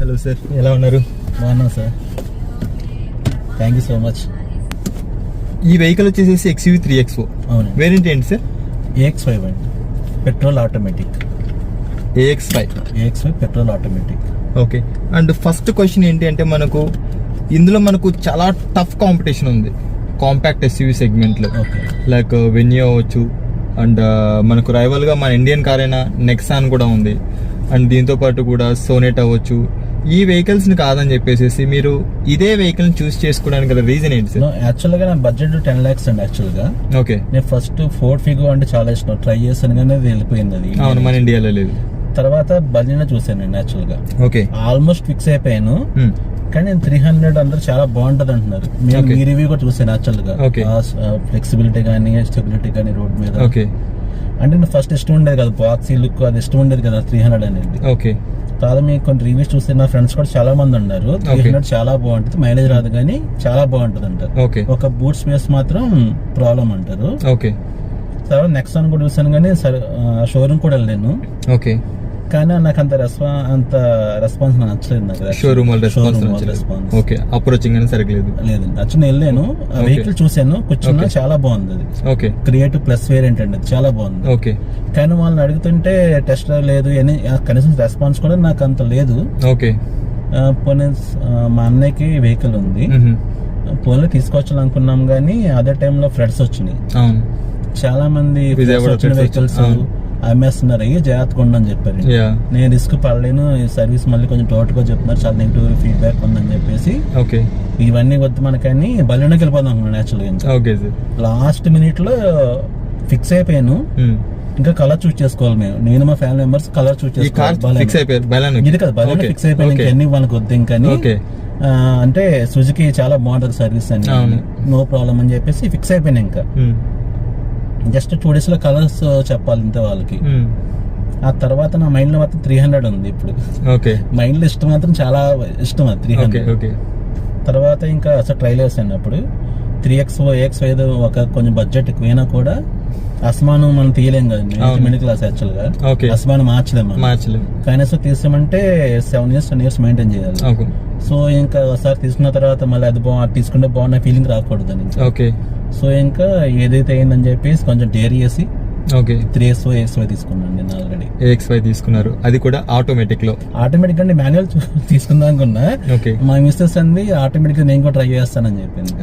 Hello sir, ఎలా ఉన్నారు? బాగున్నాం sir, thank you so much. ఈ వెహికల్ వచ్చేసి XUV 3XO. అవును, వేరియంట్ ఏంటి సార్? AX5 అండి, petrol automatic. AX5 petrol automatic. Okay. And first question ఏంటి అంటే ఇందులో మనకు చాలా టఫ్ కాంపిటీషన్ ఉంది కాంపాక్ట్ SUV సెగ్మెంట్లో. ఓకే, లైక్ వెన్యూ అవ్వచ్చు, అండ్ మనకు రైవల్గా మన ఇండియన్ కార్ అయినా నెక్సాన్ కూడా ఉంది, అండ్ దీంతో పాటు కూడా సోనెట్ అవ్వచ్చు. ఈ వెహికల్స్ ని కాదని చెప్పేసి మీరు ఇదే వెహికల్ చూస్ చేసుకోవడానికి గల రీజన్ ఏంటి సార్? యాక్చువల్గా నా బడ్జెట్ 10 lakhs అండి. యాక్చువల్గా ఓకే, నేను ఫస్ట్ ఫోర్డ్ ఫిగో అంటే చాలా ఇష్టం, ట్రై చేశాను కానీ అది వెళ్ళిపోయింది. అది అవును, మన ఇండియాలో లేదు. తర్వాత బలినా చూసానండి. యాక్చువల్గా ఓకే, ఆల్మోస్ట్ ఫిక్స్ అయిపోయాను. కానీ 300 అందరూ చాలా బాగుంటది అంటున్నారు. మీ రివ్యూ కూడా చూసాను యాక్చువల్గా. ఫ్లెక్సిబిలిటీ కానీ స్టెబిలిటీ కానీ రోడ్ మీద. ఓకే, అంటే నేను ఫస్ట్ ఇష్టం ఉండేది కదా, బాక్సీ లుక్ అది ఇష్టం ఉండేది కదా 300 అనేది. ఓకే. తర్వాత మీకు కొన్ని రివ్యూస్ చూస్తే నా ఫ్రెండ్స్ కూడా చాలా మంది ఉన్నారు 300 చాలా బాగుంటుంది, మైలేజ్ రాదు కానీ చాలా బాగుంటది అంటారు. ఒక బూట్ స్పేస్ మాత్రం ప్రాబ్లం అంటారు. ఓకే. తర్వాత నెక్స్ట్ కూడా చూసాను కానీ షోరూమ్ కూడా వెళ్ళాను. ఓకే, కానీ నాకు అంత రెస్పాన్స్ నచ్చలేదు. నాకు షోరూమ్ రెస్పాన్స్. ఓకే, అప్రోచింగ్ అని సరిగ్లేదు లేదండి. యాక్చువల్లీ వెళ్ళాను, ఆ వెహికల్ చూసాను, కూర్చున్నా చాలా బాగుంది. అది ఓకే, క్రియేటివ్ ప్లస్ వేరియంట్ అండి, అది చాలా బాగుంది. ఓకే. కానీ వాళ్ళని అడుగుతుంటే టెస్ట్ లేదు, కనీసం రెస్పాన్స్ కూడా నాకు అంత లేదు. ఓకే. పోనీ మా అన్నయ్యకి వెహికల్ ఉంది, పోనీ తీసుకోవచ్చు అనుకున్నాం కానీ అదే టైంలో ఫ్లడ్స్ వచ్చినాయి. చాలా మంది వెహికల్స్ అమ్మేస్తున్నారు, అయ్యి జాగ్రత్తగా ఉండని చెప్పారు. నేను రిస్క్ పడలేను, ఈ సర్వీస్ మళ్ళీ కొంచెం టోటల్గా చెప్తున్నారు, చాలా నెగిటివ్ ఫీడ్బ్యాక్ ఉందని చెప్పేసి ఇవన్నీ వద్దు మనకని బలిలోకి వెళ్ళిపోదాం అనుకున్నాను. యాక్చువల్గా లాస్ట్ మినిట్ లో ఫిక్స్ అయిపోయాను. ఇంకా కలర్ చూస్ చేసుకోవాలి నేను మా ఫ్యామిలీ మెంబర్స్ కలర్ చూస్ చేసుకోవాలి. ఇది కదా బలిలో ఫిక్స్ అయిపోయాను, ఇంకెన్ని మనకు వద్దు ఇంకని. అంటే సుజుకి చాలా బాగుంటది సర్వీస్ అని, నో ప్రాబ్లం అని చెప్పేసి ఫిక్స్ అయిపోయాను. ఇంకా జస్ట్ 2 days లో కలర్స్ చెప్పాలి ఇంత వాళ్ళకి. ఆ తర్వాత నా మైండ్ లో మాత్రం 300 ఉంది ఇప్పుడు. మైండ్ లో ఇష్టం మాత్రం చాలా ఇష్టం అది 300. తర్వాత ఇంకా అసలు ట్రైల్ వేసాను అప్పుడు 3XO AX5 ఒక కొంచెం బడ్జెట్ ఎక్కువైనా కూడా అస్మాను మనం తీయలేం కదండి, మిడిల్ క్లాస్. యాక్చువల్ గా అస్మాను మార్చలేము, కనీసం తీసామంటే 7 years 10 years మెయింటైన్ చేయాలి. సో ఇంకా ఒకసారి తీసుకున్న తర్వాత మళ్ళీ అది తీసుకుంటే బాగున్న ఫీలింగ్ రాకూడదని. సో ఇంకా ఏదైతే అయిందని చెప్పేసి కొంచెం డేర్ చేసి 3XO AX5 తీసుకున్నాను నేను. ఆల్రెడీ AX5 తీసుకున్నారు, అది కూడా ఆటోమేటిక్ లో. ఆటోమేటిక్ అంటే మాన్యువల్ తీసుకుందాం అనుకున్నా, మా మిస్సెస్ అంది ఆటోమేటిక్ నేను కూడా ట్రై చేస్తానని చెప్పింది.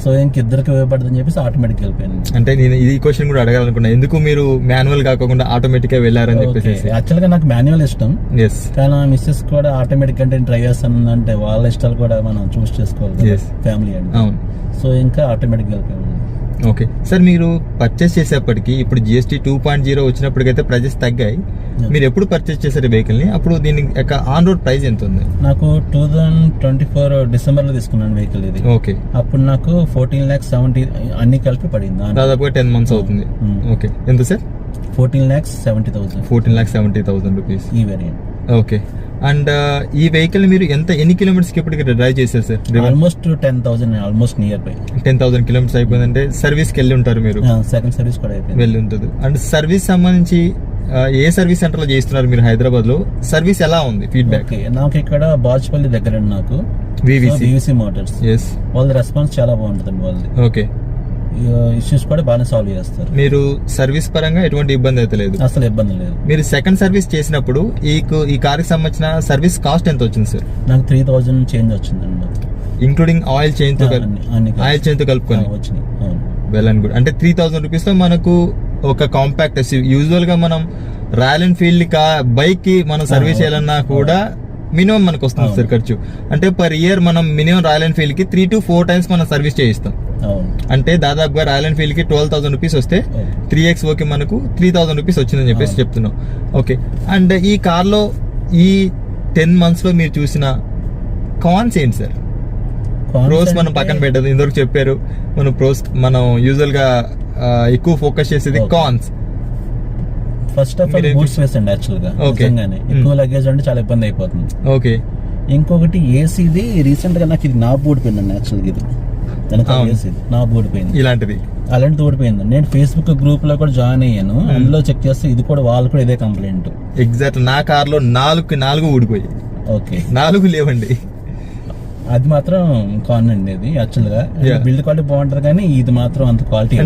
సో ఇంక ఇద్దరికి ఉపయోగపడుతుందని చెప్పేసి ఆటోమేటిక్ వెళ్ళిపోయింది. అంటే నేను ఈ క్వశ్చన్ కూడా అడగాలనుకున్నా, ఎందుకు మీరు మాన్యువల్ కాకుండా ఆటోమేటిక్ గా వెళ్ళారని చెప్పేసి. యాక్చువల్ గా నాకు మాన్యువల్ ఇష్టం, కానీ మా మిస్సెస్ కూడా ఆటోమేటిక్ అంటే ట్రై చేస్తాను అంటే వాళ్ళ ఇష్టాలు కూడా మనం చూస్ చేసుకోవాలి, ఫ్యామిలీ అండి. సో ఇంకా ఆటోమేటిక్ వెళ్ళిపోయింది. ఓకే సార్, మీరు పర్చేస్ చేసేప్పటికి ఇప్పుడు GST 2.0 వచ్చినప్పటికైతే ప్రైజెస్ తగ్గాయి. మీరు ఎప్పుడు పర్చేస్ చేశారు వెహికల్ ని? అప్పుడు దీని యొక్క ఆన్ రోడ్ ప్రైస్ ఎంత ఉంది? నాకు 2024 December లో తీసుకున్నాను వెహికల్ ఇది. ఓకే, అప్పుడు నాకు 14,70,000 అన్ని కలిపి పడింది, దాదాపుగా 10 months అవుతుంది. ఓకే, ఎంత సార్? 14,70,000. 14,70,000 రూపీస్ ఈ వేరియంట్. ఓకే. అండ్ ఈ వెహికల్ మీరు ఎన్ని కిలోమీటర్స్ కి ఇప్పటికి డ్రైవ్ చేశారు sir? Almost 10,000, almost near by 10,000 kilometres అయిపోయిందంటే సర్వీస్ కి వెళ్ళి ఉంటారు మీరు? సెకండ్ సర్వీస్ కూడా అయిపోయింది, వెళ్ళి ఉంటుంది. అండ్ సర్వీస్ సంబంధించి ఏ సర్వీస్ సెంటర్ లో చేస్తున్నారు మీరు హైదరాబాద్ లో? సర్వీస్ ఎలా ఉంది ఫీడ్బ్యాక్? నాకు ఇక్కడ బాజ్పల్లి దగ్గర నాకు VVC మోటార్స్, వాళ్ళ రెస్పాన్స్ చాలా బాగుంటుంది వాళ్ళది. ఓకే, ఇష్యూస్ కూడా బాగానే సాల్వ్ చేస్తారు. మీరు సర్వీస్ పరంగా ఎటువంటి ఇబ్బంది అయితే లేదు? అసలు ఇబ్బంది లేదు. మీరు సెకండ్ సర్వీస్ చేసినప్పుడు ఈ కార్ కి సంబంధించిన సర్వీస్ కాస్ట్ ఎంత వచ్చింది సార్? నాకు 3,000 చేంజ్ వచ్చిందండి, ఇంక్లూడింగ్ ఆయిల్ చేంజ్ తో కలుపుకొని వచ్చినాయి. Well and good. అంటే 3,000 రూపీస్ లో మనకు ఒక కాంపాక్ట్ యూజువల్ గా మనం రాయల్ ఎన్ఫీల్డ్ బైక్ కి మనం సర్వీస్ చేయాలన్నా కూడా మినిమం మనకు వస్తుంది సార్ ఖర్చు. అంటే పర్ ఇయర్ మనం మినిమం రాయల్ ఎన్ఫీల్డ్ కి 3 to 4 times మనం సర్వీస్ చేయిస్తాం. అంటే దాదాపుగా రాయల్ ఎన్ఫీల్డ్ కి 12,000 రూపీస్ వస్తే 3XO కి మనకు 3,000 రూపీస్ వచ్చిందని చెప్పేసి చెప్తున్నాం. ఓకే. అండ్ ఈ కార్ లో ఈ 10 months లో మీరు చూసిన కాన్స్ ఏంటి సార్? ప్రోస్ మనం పక్కన పెట్టదు, ఇంతవరకు చెప్పారు. మనం యూజువల్ గా ఎక్కువ ఫోకస్ చేసేది cons. First of all boot space అండి. యాక్చువల్ గా ఎక్కువ లగేజ్ అంటే చాలా ఇబ్బంది అయిపోతుంది. ఓకే. ఇంకొకటి ఏసీది రీసెంట్ గా నాకు ఇది నా ఊడిపోయిందండి. యాక్చువల్ గా ఇది నా ఊడిపోయింది, ఇలాంటిది అలాంటిది ఊడిపోయింది. నేను ఫేస్బుక్ గ్రూప్ లో కూడా జాయిన్ అయ్యాను, అందులో చెక్ చేస్తే ఇది కూడా వాళ్ళు కూడా ఇదే కంప్లైంట్. ఎగ్జాక్ట్ నా కార్ లో 4 ఊడిపోయి ఓకే 4 లేవండి. అది మాత్రం కాన్ అండి. అది యాక్చువల్ గా బిల్డ్ క్వాలిటీ బాగుంటది కానీ ఇది మాత్రం అంత క్వాలిటీ.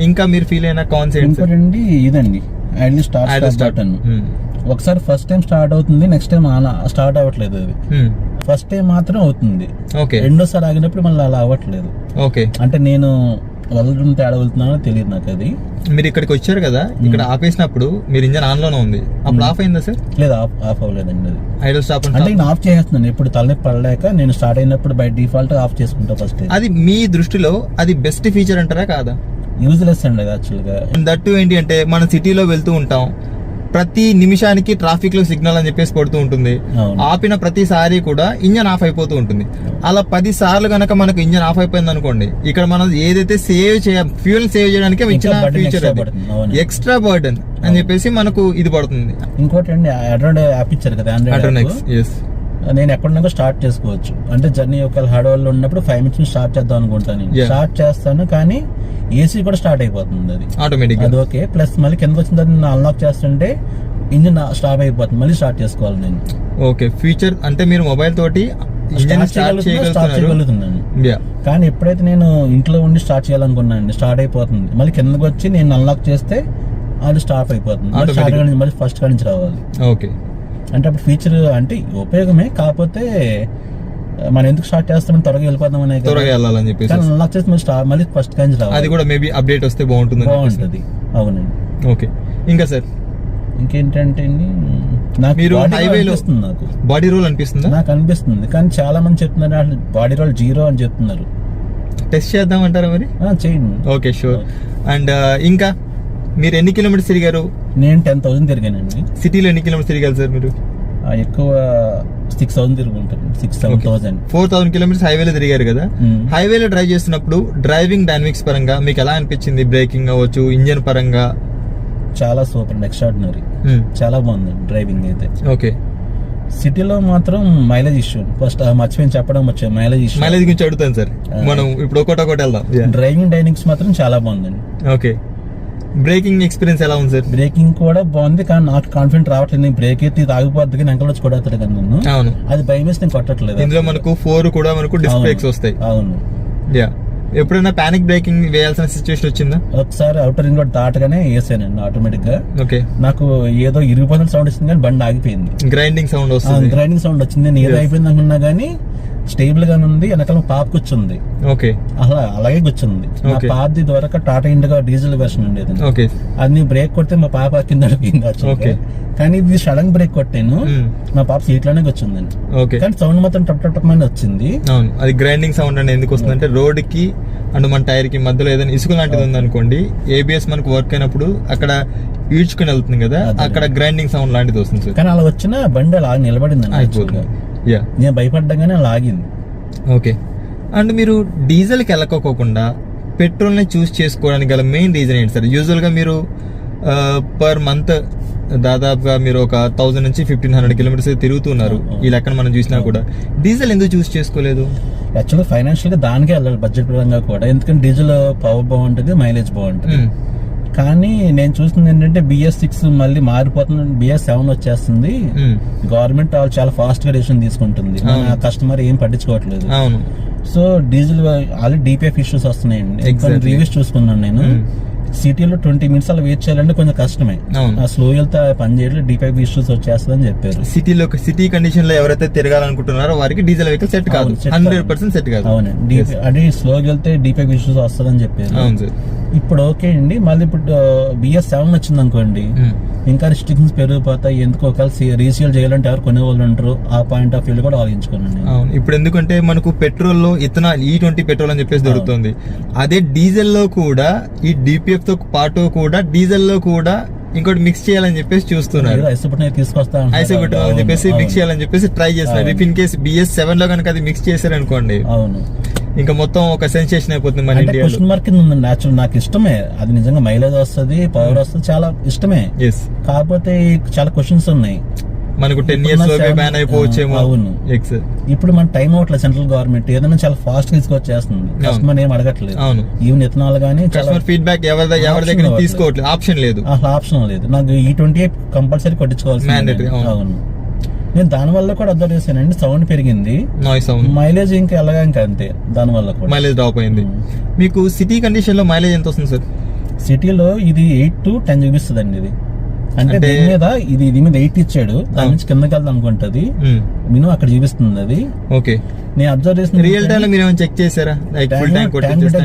ఇంకా మీరు ఫీల్ అయిన కాన్సెప్ట్ ఇంకోటండి ఇదండి ఐడియల్ స్టార్ట్ బటన్. ఒకసారి ఫస్ట్ టైం స్టార్ట్ అవుతుంది, నెక్స్ట్ టైం స్టార్ట్ అవ్వట్లేదు. అది ఫస్ట్ టైం మాత్రం అవుతుంది, రెండోసారి ఆగినప్పుడు మళ్ళీ అలా అవ్వట్లేదు. ఓకే, అంటే నేను వదలడం తేడా వెళ్తున్నానో తెలియదు నాకు. అది మీరు ఇక్కడికి వచ్చారు కదా, ఇక్కడ ఆపేసినప్పుడు మీరు ఇంజన్ ఆన్ లోనే ఉంది, అప్పుడు ఆఫ్ అయిందా సార్? లేదు, ఆఫ్ అవ్వలేదండి. అది ఐడల్ స్టాప్ అంటే నేను ఆఫ్ చేస్తున్నాను. ఇప్పుడు తలనొప్పి పడలేక నేను స్టార్ట్ అయినప్పుడు బై డిఫాల్ట్ ఆఫ్ చేసుకుంటా ఫస్ట్. అది మీ దృష్టిలో అది బెస్ట్ ఫీచర్ అంటారా కాదా? యూజ్లెస్ అండి అది యాక్చువల్ గా. దట్టు ఏంటి అంటే మనం సిటీలో వెళ్తూ ఉంటాం, ప్రతి నిమిషానికి ట్రాఫిక్ లో సిగ్నల్ అని చెప్పేసి పడుతూ ఉంటుంది. ఆపిన ప్రతిసారి కూడా ఇంజన్ ఆఫ్ అయిపోతూ ఉంటుంది. అలా 10 సార్లు కనుక మనకు ఇంజన్ ఆఫ్ అయిపోయింది అనుకోండి, ఇక్కడ మనం ఏదైతే ఫ్యూయల్ సేవ్ చేయడానికి ఇచ్చిన ఫీచర్ ఎక్స్ట్రా బర్డెన్ అని చెప్పేసి మనకు ఇది పడుతుంది. ఇంకోటి అండి, ఆండ్రాయిడ్ యాప్ ఇచ్చారు కదా, ఆండ్రాయిడ్. నేను ఎక్కడున్నా స్టార్ట్ చేసుకోవచ్చు. అంటే జర్నీ ఒక హైదరాబాద్ లో ఉన్నప్పుడు 5 minutes స్టార్ట్ చేద్దాం అనుకుంటాను. స్టార్ట్ చేస్తాను కానీ ఏసీ కూడా స్టార్ట్ అయిపోతుంది అది ఆటోమేటిక్. అది ఓకే. ప్లస్ మళ్ళీ కింద వచ్చిన తర్వాత అన్లాక్ చేస్తుంటే ఇంజిన్ స్టాప్ అయిపోతుంది, మళ్ళీ స్టార్ట్ చేసుకోవాలి నేను. ఓకే, ఫీచర్ అంటే మీరు మొబైల్ తోటి స్టార్ట్ చేయగలుగుతున్నాను. కానీ ఎప్పుడైతే నేను ఇంట్లో ఉండి స్టార్ట్ చేయాలనుకున్నాను, స్టార్ట్ అయిపోతుంది. మళ్ళీ కిందకి వచ్చి నేను అన్లాక్ చేస్తే అది స్టాప్ అయిపోతుంది, మళ్ళీ ఫస్ట్ కాడి నుంచి రావాలి. ఓకే, అంటే అప్పుడు ఫీచర్ అంటే ఉపయోగమే, కాకపోతే మనం ఎందుకు స్టార్ట్ చేస్తామని త్వరగా వెళ్ళిపోదాం అనే వెళ్ళాలని చెప్పేసి అన్లాక్ చేస్తే మళ్ళీ ఫస్ట్ కాడి నుంచి రావాలి. అది కూడా మేబీ అప్డేట్ వస్తే బాగుంటుంది. అవునండి. ఓకే, ఇంకా సార్ ఇంకేంటంటే నాకు బాడీ రోల్ అనిపిస్తుంది. నాకు అనిపిస్తుంది కానీ చాలా మంది చెప్తున్నారు బాడీ రోల్ 0 అని చెప్తున్నారు. టెస్ట్ చేద్దాం అంటారా మరి? చేయండి. Okay, sure. అండ్ ఇంకా మీరు ఎన్ని కిలోమీటర్స్ తిరిగారు? నేను 10,000 తిరిగానండి. సిటీలో ఎన్ని కిలోమీటర్స్ తిరిగారు సార్ మీరు? ఎక్కువ 6,000 తిరుగుంటాను. 6,000 4,000 కిలోమీటర్స్ హైవేలో తిరిగారు కదా. హైవేలో డ్రైవ్ చేస్తున్నప్పుడు డ్రైవింగ్ డైనమిక్స్ పరంగా మీకు ఎలా అనిపించింది? బ్రేకింగ్ అవ్వచ్చు, ఇంజన్ పరంగా చాలా సూపర్ అండ్ ఎక్స్ట్రాడినరీ. చాలా బాగుంది డ్రైవింగ్ అయితే. ఓకే, సిటీలో మాత్రం మైలేజ్ ఇష్యూ. ఫస్ట్ మర్చిపోయి చెప్పడం వచ్చాయి, మైలేజ్ ఇష్యూ. మైలేజ్ గురించి అడుగుతాను సార్, మనం ఇప్పుడు ఒకటి వెళ్దాం. డ్రైవింగ్ డైనమిక్స్ మాత్రం చాలా బాగుందండి. ఓకే, బ్రేకింగ్ ఎక్స్పీరియన్స్ ఎలా ఉంది సార్? బ్రేకింగ్ కూడా బాగుంది కానీ నాకు కాన్ఫిడెంట్ రావట్లేదు. నేను బ్రేక్ అయితే తాగిపోద్ది కానీ వెంకలు వచ్చి కొడతాడు కదా నన్ను. అవును, అది భయం వేసి నేను కొట్టట్లేదు. ఇందులో మనకు 4 కూడా మనకు డిస్క్ బ్రేక్స్ వస్తాయి. అవును. ఎప్పుడైనా పానిక్ బ్రేకింగ్ వేయాల్సిన సిచ్యువేషన్ వచ్చిందా? ఒకసారి అవుటర్ రింగ్ రోడ్ దాటగానే వేసానండి ఆటోమేటిక్ గా. ఓకే, నాకు ఏదో 20% సౌండ్ వచ్చింది కానీ బండి ఆగిపోయింది. గ్రైండింగ్ సౌండ్ వస్తుంది. గ్రైండింగ్ సౌండ్ వచ్చింది. నేను ఏదో అయిపోయింది అనుకున్నా కానీ స్టేబుల్ గా ఉంది. వెనకాల పాప కూర్చుంది. ఓకే, అలాగే కూర్చుంది. మా పాపది ద్వారా టాటా ఇండిగా డీజిల్ వెర్షన్ ఉండేది. ఓకే, అది బ్రేక్ కొడితే మా పాప కింద అడిగింది. కానీ ఇది సడన్ బ్రేక్ కొట్టాను, మా పాప సీట్ లోనే కూర్చుందండి. కానీ సౌండ్ మాత్రం టప్ టప్ అని వచ్చింది. అవును, అది గ్రైండింగ్ సౌండ్ అనేది ఎందుకు వస్తుంది అంటే రోడ్ కి అండ్ మన టైర్ కి మధ్యలో ఏదైనా ఇసుక లాంటిది ఉంది అనుకోండి, ఏబిఎస్ మనకు వర్క్ అయినప్పుడు అక్కడ ఈడ్చుకుని వెళ్తుంది కదా, అక్కడ గ్రైండింగ్ సౌండ్ లాంటిది వస్తుంది. కానీ అలా వచ్చిన బండి అలా నిలబడింది. నేను భయపడ్డాగానే అలా ఆగింది. ఓకే, అండ్ మీరు డీజిల్ కి వెళ్ళకోకుండా పెట్రోల్ ని చూస్ చేసుకోవడానికి గల మెయిన్ రీజన్ ఏంటి సార్? యూజువల్ గా మీరు పర్ మంత్ దాదాపుగా మీరు ఒక 1000 నుంచి 1500 కిలోమీటర్స్ తిరుగుతున్నారు. ఈ లెక్కన మనం చూసినా కూడా డీజిల్ ఎందుకు చూస్ చేసుకోలేదు? యాక్చువల్గా ఫైనాన్షియల్ గా దానికే వెళ్ళాలి, బడ్జెట్ పరంగా కూడా. ఎందుకంటే డీజిల్ పవర్ బాగుంటుంది, మైలేజ్ బాగుంటుంది. కానీ నేను చూస్తుంది ఏంటంటే BS6 మళ్ళీ మారిపోతుంది, BS7 వచ్చేస్తుంది. గవర్నమెంట్ వాళ్ళు చాలా ఫాస్ట్ గా డెసిషన్ తీసుకుంటుంది, కస్టమర్ ఏం పట్టించుకోవట్లేదు. So diesel already DPF issues వస్తున్నాయండి. రివ్యూస్ చూసుకున్నాను నేను. సిటీలో 20 minutes అలా వెయిట్ చేయాలంటే కొంచెం కష్టమే. స్లో వెళ్తే పని చేయలేదు, DPF ఇష్యూస్ వచ్చేస్తుంది అని చెప్పారు. సిటీ కండిషన్ లో ఎవరైతే తిరగాలనుకుంటున్నారో వారికి డీజిల్ వెహికల్ సెట్ కాదు, 100% సెట్ కాదు. అవునండి, అది స్లోగా వెళ్తే DPF ఇష్యూస్ వస్తుందని చెప్పారు. ఇప్పుడు ఓకే అండి, మళ్ళీ ఇప్పుడు BS7 వచ్చింది అనుకోండి, ఇంకా రిస్ట్రిక్షన్స్ పెరిగిపోతాయి. ఎందుకు ఒకవేళ రీసేల్ చేయాలంటే ఎవరు కొనేవాళ్ళు ఉంటారు, ఆ పాయింట్ ఆఫ్ వ్యూ కూడా ఆలోచించుకోండి. ఇప్పుడు ఎందుకంటే మనకు పెట్రోల్ లో ఇథనాల్ E20 పెట్రోల్ అని చెప్పేసి దొరుకుతుంది. అదే డీజిల్ లో కూడా ఈ DPF తో పాటు కూడా డీజిల్ లో కూడా ఇంకోటి మిక్స్ చేయాలని చెప్పేసి చూస్తున్నారు. ఐసోబెటనాల్ అని చెప్పేసి మిక్స్ చేయాలని చెప్పేసి ట్రై చేస్తున్నారు. ఇఫ్ ఇన్ కేసు BS7 లో కనుక అది మిక్స్ చేశారనుకోండి, ఇంకా మొత్తం ఒక సెన్సేషన్ అయిపోతుంది మన ఇండియాలో. క్వశ్చన్ మార్క్ ఉంది యాక్చువల్. నాకు ఇష్టమే అది, నిజంగా మైలేజ్ వస్తుంది, పవర్ వస్తుంది, చాలా ఇష్టమే. కాకపోతే చాలా క్వశ్చన్స్ ఉన్నాయి. మనకు 10 years లో బ్యాన్ అయిపోవచ్చేమో. అవును, ఇప్పుడు మన టైం అవట్లేదు. సెంట్రల్ గవర్నమెంట్ ఏదైనా చాలా ఫాస్ట్ తీసుకొచ్చేస్తుంది, కస్టమర్ ఏం అడగట్లేదు. ఈవెన్ ఇథనాల్ గానీ కస్టమర్ ఫీడ్బ్యాక్ ఎవరి దగ్గర తీసుకోవట్లేదు, ఆప్షన్ లేదు. ఆప్షన్ లేదు. నాకు E20 కంపల్సరీ కొట్టించుకోవాల్సి. అవును, నేను దాని వల్ల కూడా అబ్జర్వ్ చేశానండి, సౌండ్ పెరిగింది, నాయిస్ సౌండ్, మైలేజ్ ఇంకా ఎలాగా ఇంకా అంతే, దాని వల్ల కూడా మైలేజ్ డ్రాప్ అయింది. మీకు సిటీ కండిషన్ లో మైలేజ్ ఎంత వస్తుంది సార్? సిటీలో ఇది 8 to 10 చూపిస్తుంది ఇది. అంటే దీని మీద ఇది మీద 8 ఇచ్చాడు, దాని నుంచి కిందకి వెళ్దాం అనుకుంటది, మినిమం అక్కడ చూపిస్తుంది అది. ఓకే, నేను అబ్జర్వ్ చేసిన రియల్ టైం లో మీరు ఏమైనా చెక్ చేశారా?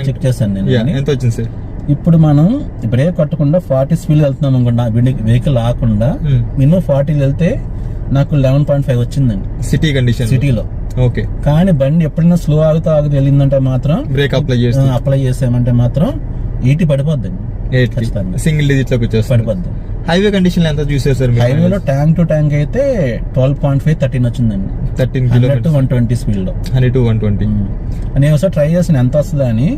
చెక్ చేశాను నేను. ఎంత వచ్చింది సార్? ఇప్పుడు మనం బ్రేక్ కొట్టకుండా 40 స్పీడ్ వెళ్తున్నాం అనుకోండి, వెహికల్ ఆకుండా మినిమం 40 వెళ్తే నాకు 11.5 వచ్చిందండి సిటీ కండిషన్, సిటీలో. ఓకే, కానీ బండి ఎప్పుడైనా స్లో ఆగుతూ వెళ్ళిందంటే మాత్రం, బ్రేక్ అప్లై చేసామంటే మాత్రం 80 పడిపోద్దండి, సింగిల్ డిజిట్ లోకి వచ్చేస్తుంది, పడిపోద్ది. హైవే కండిషన్ ఎంత చూసారు సార్? హైవేలో ట్యాంక్ టు ట్యాంక్ అయితే 12.5 13 వచ్చిందండి, 13 కిలోమీటర్స్ 120 స్పీడ్ లో. 100 to 120 నేను ఒకసారి ట్రై చేసిన ఎంత వస్తుందా అని,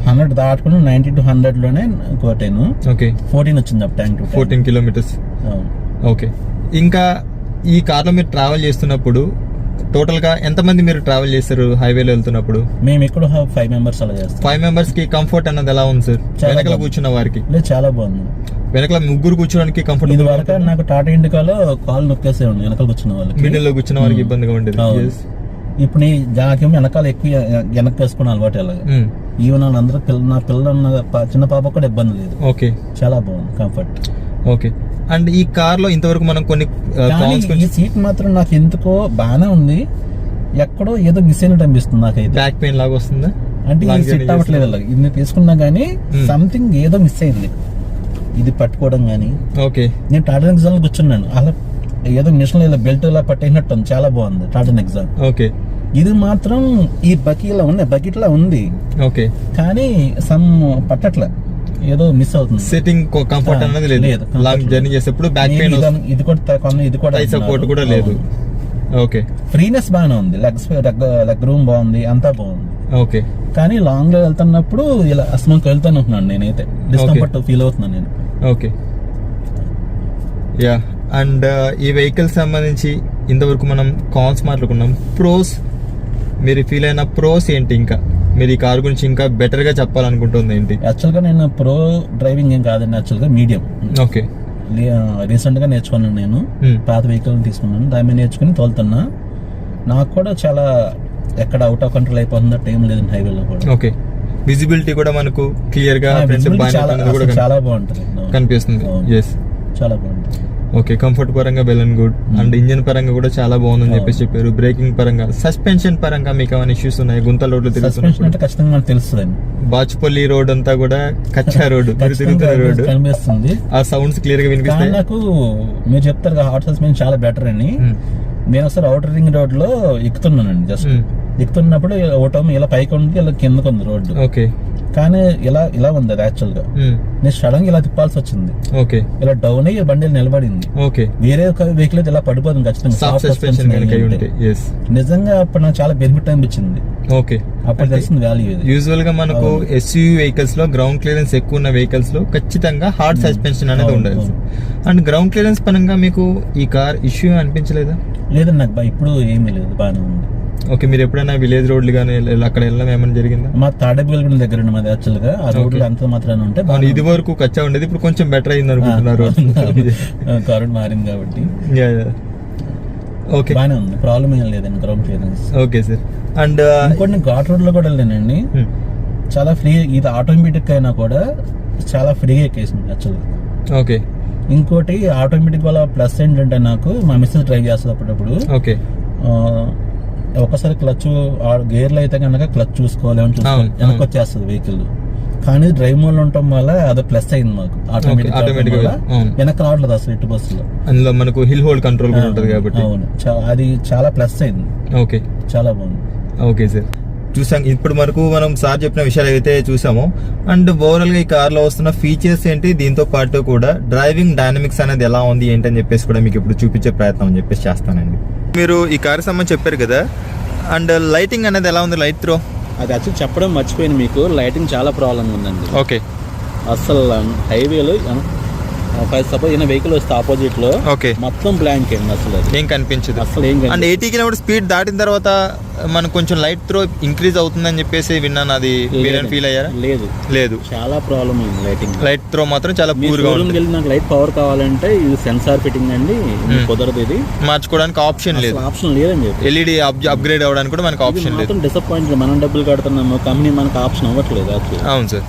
100 దాటుకుని 90 to 100 లోనే కోటాను. ఓకే, 14 వచ్చింది అప్పుడు ట్యాంక్ టు 14 కిలోమీటర్స్. ఓకే, ఇంకా ఈ కార్లో మీరు ట్రావెల్ చేస్తున్నప్పుడు టోటల్ గా ఎంత మంది మీరు ట్రావెల్ చేస్తారు హైవేలో వెళ్తున్నప్పుడు? మేము ఇక్కడ 5 మెంబర్స్ అలా చేస్తాం. 5 మెంబర్స్ కి కంఫర్ట్ అన్నది ఎలా ఉంది సార్? వెనకాల కూర్చున్న వారికి చాలా బాగుంది. వెనకాల ముగ్గురు కూర్చోడానికి కంఫర్ట్. ఇది వరకు నాకు టాటా ఇండికాలో కాల్ నొక్కేసే ఉంది వెనకాల కూర్చున్న వాళ్ళకి, మిడిల్ లో కూర్చున్న వారికి ఇబ్బందిగా ఉండేది. ఇప్పుడు నీ జాకేమో వెనకాల ఎక్కువ వెనక్కి వేసుకుని అలవాటు అలాగా. ఈవెన్ వాళ్ళందరూ నా పిల్లలు చిన్న పాప కూడా ఇబ్బంది లేదు. ఓకే, చాలా బాగుంది కంఫర్ట్. ఓకే, అండ్ ఈ కార్ లో ఇంతవరకు మనం కొన్ని ఈ సీట్ మాత్రం నాకు ఎందుకో బాగానే ఉంది, ఎక్కడో ఏదో మిస్ అయినట్టు అనిపిస్తుంది నాకైతే. బ్యాక్ పెయిన్ లాగా వస్తుందా? అంటే ఇది సెట్ అవ్వట్లేదు అలా, ఇది తీసుకున్నా గానీ సంథింగ్ ఏదో మిస్ అయింది, ఇది పట్టుకోవడం గానీ. ఓకే, నేను టాటా ఎగ్జామ్ కూర్చున్నాను, అలా ఏదో మిషన్ ఇలా బెల్ట్ ఇలా పట్టేసినట్టు ఉంది, చాలా బాగుంది టాటా ఎగ్జామ్. ఓకే, ఇది మాత్రం ఈ బకెట్ లా ఉంది. ఓకే, కానీ సమ్ పట్టట్లే, ఏదో మిస్ అవుతుంది. సిట్టింగ్ కంఫర్ట్ అనేది లేదు, లాంగ్ జర్నీ చేసేప్పుడు బ్యాక్ పెయిన్, ఇది కూడా సపోర్ట్ కూడా లేదు. ఓకే, ఫ్రీనెస్ బాగానే ఉంది, లెగ్ రూమ్ బాగుంది, అంతా బాగుంది. ఓకే, కానీ లాంగ్ లో వెళ్తున్నప్పుడు ఇలా అసమంకి వెళ్తాను ఉంటున్నాను, నేనైతే డిస్కంఫర్ట్ ఫీల్ అవుతున్నాను నేను. ఓకే, యా, అండ్ ఈ వెహికల్ సంబంధించి ఇంతవరకు మనం కాన్స్ మాట్లాడుకున్నాం. ప్రోస్, మీరు ఫీల్ అయిన ప్రోస్ ఏంటి? ఇంకా మీరు ఈ కార్ గురించి ఇంకా బెటర్ గా చెప్పాలనుకుంటుంది ఏంటి? యాక్చువల్ గా నేను ప్రో డ్రైవింగ్ ఏం కాదండి, యాక్చువల్ గా మీడియం. ఓకే, రీసెంట్ గా నేర్చుకున్నాను నేను, పాత వెహికల్ తీసుకున్నాను, దాని మీద నేర్చుకుని తోలుతున్నా. నాకు కూడా చాలా ఎక్కడ అవుట్ ఆఫ్ కంట్రోల్ అయిపోతుందో టైం లేదు హైవేలో కూడా. ఓకే, విజిబిలిటీ కూడా మనకు క్లియర్ గా చాలా బాగుంటుంది, కనిపిస్తుంది. చాలా బాగుంటుంది. ఓకే, కంఫర్ట్ పరంగా well and good, and engine పరంగా కూడా చాలా బాగుందని చెప్పేసి చెప్పారు. బ్రేకింగ్ పరంగా, సస్పెన్షన్ పరంగా మీకు ఏమైనా ఇష్యూస్ ఉన్నాయి? గుంతల రోడ్లు ఖచ్చితంగా తెలుస్తుంది. బాచుపల్లి రోడ్ అంతా కూడా కచ్చా రోడ్, తిరుగుతున్న రోడ్ కనిపిస్తుంది, ఆ సౌండ్స్ క్లియర్ గా వినిపిస్తాయి. నాకు మీరు చెప్తారు హాట్ సస్పెన్షన్ చాలా బెటర్ అని. నేను ఒకసారి అవుటర్ రింగ్ రోడ్ లో ఎక్కుతున్నానండి, జస్ట్ ఎక్కుతున్నప్పుడు ఒకటో ఇలా పైకి ఉంది, ఇలా కిందకు ఉంది రోడ్డు. ఓకే, కానీ ఇలా ఉంది అది యాక్చువల్ గా. నేను సడన్ గా ఇలా తిప్పాల్సి వచ్చింది. ఓకే, ఇలా డౌన్ అయ్యి బండి నిలబడింది. ఓకే, వేరే వెహికల్ అయితే ఇలా పడిపోతుంది ఖచ్చితంగా. నిజంగా అప్పుడు నాకు చాలా బెనిఫిట్ అనిపించింది. ఓకే, అప్పుడు తెలిసింది వాల్యూ ఇది. యూజువల్ గా మనకు ఎస్యూవీ వెహికల్స్ లో గ్రౌండ్ క్లియరెన్స్ ఎక్కువ ఉన్న వెహికల్స్ లో ఖచ్చితంగా హార్డ్ సస్పెన్షన్ అనేది ఉండాలి. అండ్ గ్రౌండ్ క్లియరెన్స్ పరంగా మీకు ఈ కార్ ఇష్యూ అనిపించలేదా? లేదండి, నాకు ఇప్పుడు ఏమీ లేదు, బాగానే ఉంది. ఓకే, మీరు ఎప్పుడైనా విలేజ్ రోడ్లు కానీ అక్కడ వెళ్ళడం ఏమైనా జరిగిందా? మా తాడేపల్లి దగ్గర మాది యాక్చువల్ గా, ఆ రోడ్లు అంత మాత్రమే ఉంటే ఇది వరకు కచ్చా ఉండేది, ఇప్పుడు కొంచెం బెటర్ అయింది అనుకుంటున్నారు, కారు మారింది కాబట్టి. ఓకే, బాగానే ఉంది, ప్రాబ్లం ఏం లేదండి ground clearance. Okay sir, and ఇంకోటి ఘాట్ రోడ్ లో కూడా వెళ్ళానండి, చాలా ఫ్రీ. ఇది ఆటోమేటిక్ అయినా కూడా చాలా ఫ్రీగా ఎక్కేసింది యాక్చువల్గా. ఓకే, ఇంకోటి ఆటోమేటిక్ వల్ల ప్లస్ ఏంటంటే, నాకు మా మిస్సెస్ డ్రైవ్ చేస్తుంది అప్పుడప్పుడు. ఓకే, ఒకసారి క్లచ్ గేర్లు అయితే కనుక క్లచ్ చూసుకోవాలి వెనక్కి వచ్చేస్తుంది వెహికల్. కానీ డ్రైవ్ మోడ్ ఉండటం వల్ల అది ప్లస్ అయింది మాకు, ఆటోమేటిక్ వెనక్కి రావట్లేదు అసలు ఎటు బస్సులో. అందులో మనకు హిల్ హోల్డ్ కంట్రోల్ కూడా ఉంటుంది కాబట్టి. అవును, అది చాలా ప్లస్ అయింది. ఓకే, చాలా బాగుంది. ఓకే సార్, చూసాం ఇప్పుడు వరకు మనం సార్ చెప్పిన విషయాలు అయితే చూసాము. అండ్ ఓవరాల్ గా ఈ కార్ లో వస్తున్న ఫీచర్స్ ఏంటి, దీంతో పాటు కూడా డ్రైవింగ్ డైనమిక్స్ అనేది ఎలా ఉంది ఏంటి అని చెప్పేసి కూడా మీకు ఇప్పుడు చూపించే ప్రయత్నం అని చెప్పేసి చేస్తానండి. మీరు ఈ కార్ సంబంధించి చెప్పారు కదా, అండ్ లైటింగ్ అనేది ఎలా ఉంది? లైట్ త్రో అది యాక్చువల్ చెప్పడం మర్చిపోయింది మీకు, లైటింగ్ చాలా ప్రాబ్లం ఉందండి. ఓకే, అసలు సపోజ్ ఏమైనా వెహికల్ వస్తే ఆపోజిట్ లో ఓకే మొత్తం బ్లాంక్ అండి, అసలు ఏం కనిపించదు అసలు ఏం అండ్ 80 కిలోమీటర్ స్పీడ్ దాటిన తర్వాత మనకు కొంచెం లైట్ త్రో ఇంక్రీజ్ అవుతుందని చెప్పేసి విన్నాను. అది ఫీల్ అయ్యారా? లేదు, చాలా ప్రాబ్లం అయింది లైటింగ్. లైట్ త్రో మాత్రం చాలా పూర్ గా ఉంది. నాకు లైట్ పవర్ కావాలంటే ఇది సెన్సార్ ఫిట్టింగ్ అండి, కుదరదు. ఇది మార్చుకోవడానికి ఆప్షన్ లేదని చెప్పి ఎల్ఈడి అప్గ్రేడ్ అవ్వడానికి కూడా మనకు ఆప్షన్ లేదు. డిసప్పాయింట్, మనం డబ్బులు కడుతున్నాము, కంపెనీ మనకు ఆప్షన్ అవ్వట్లేదు. అవును సార్.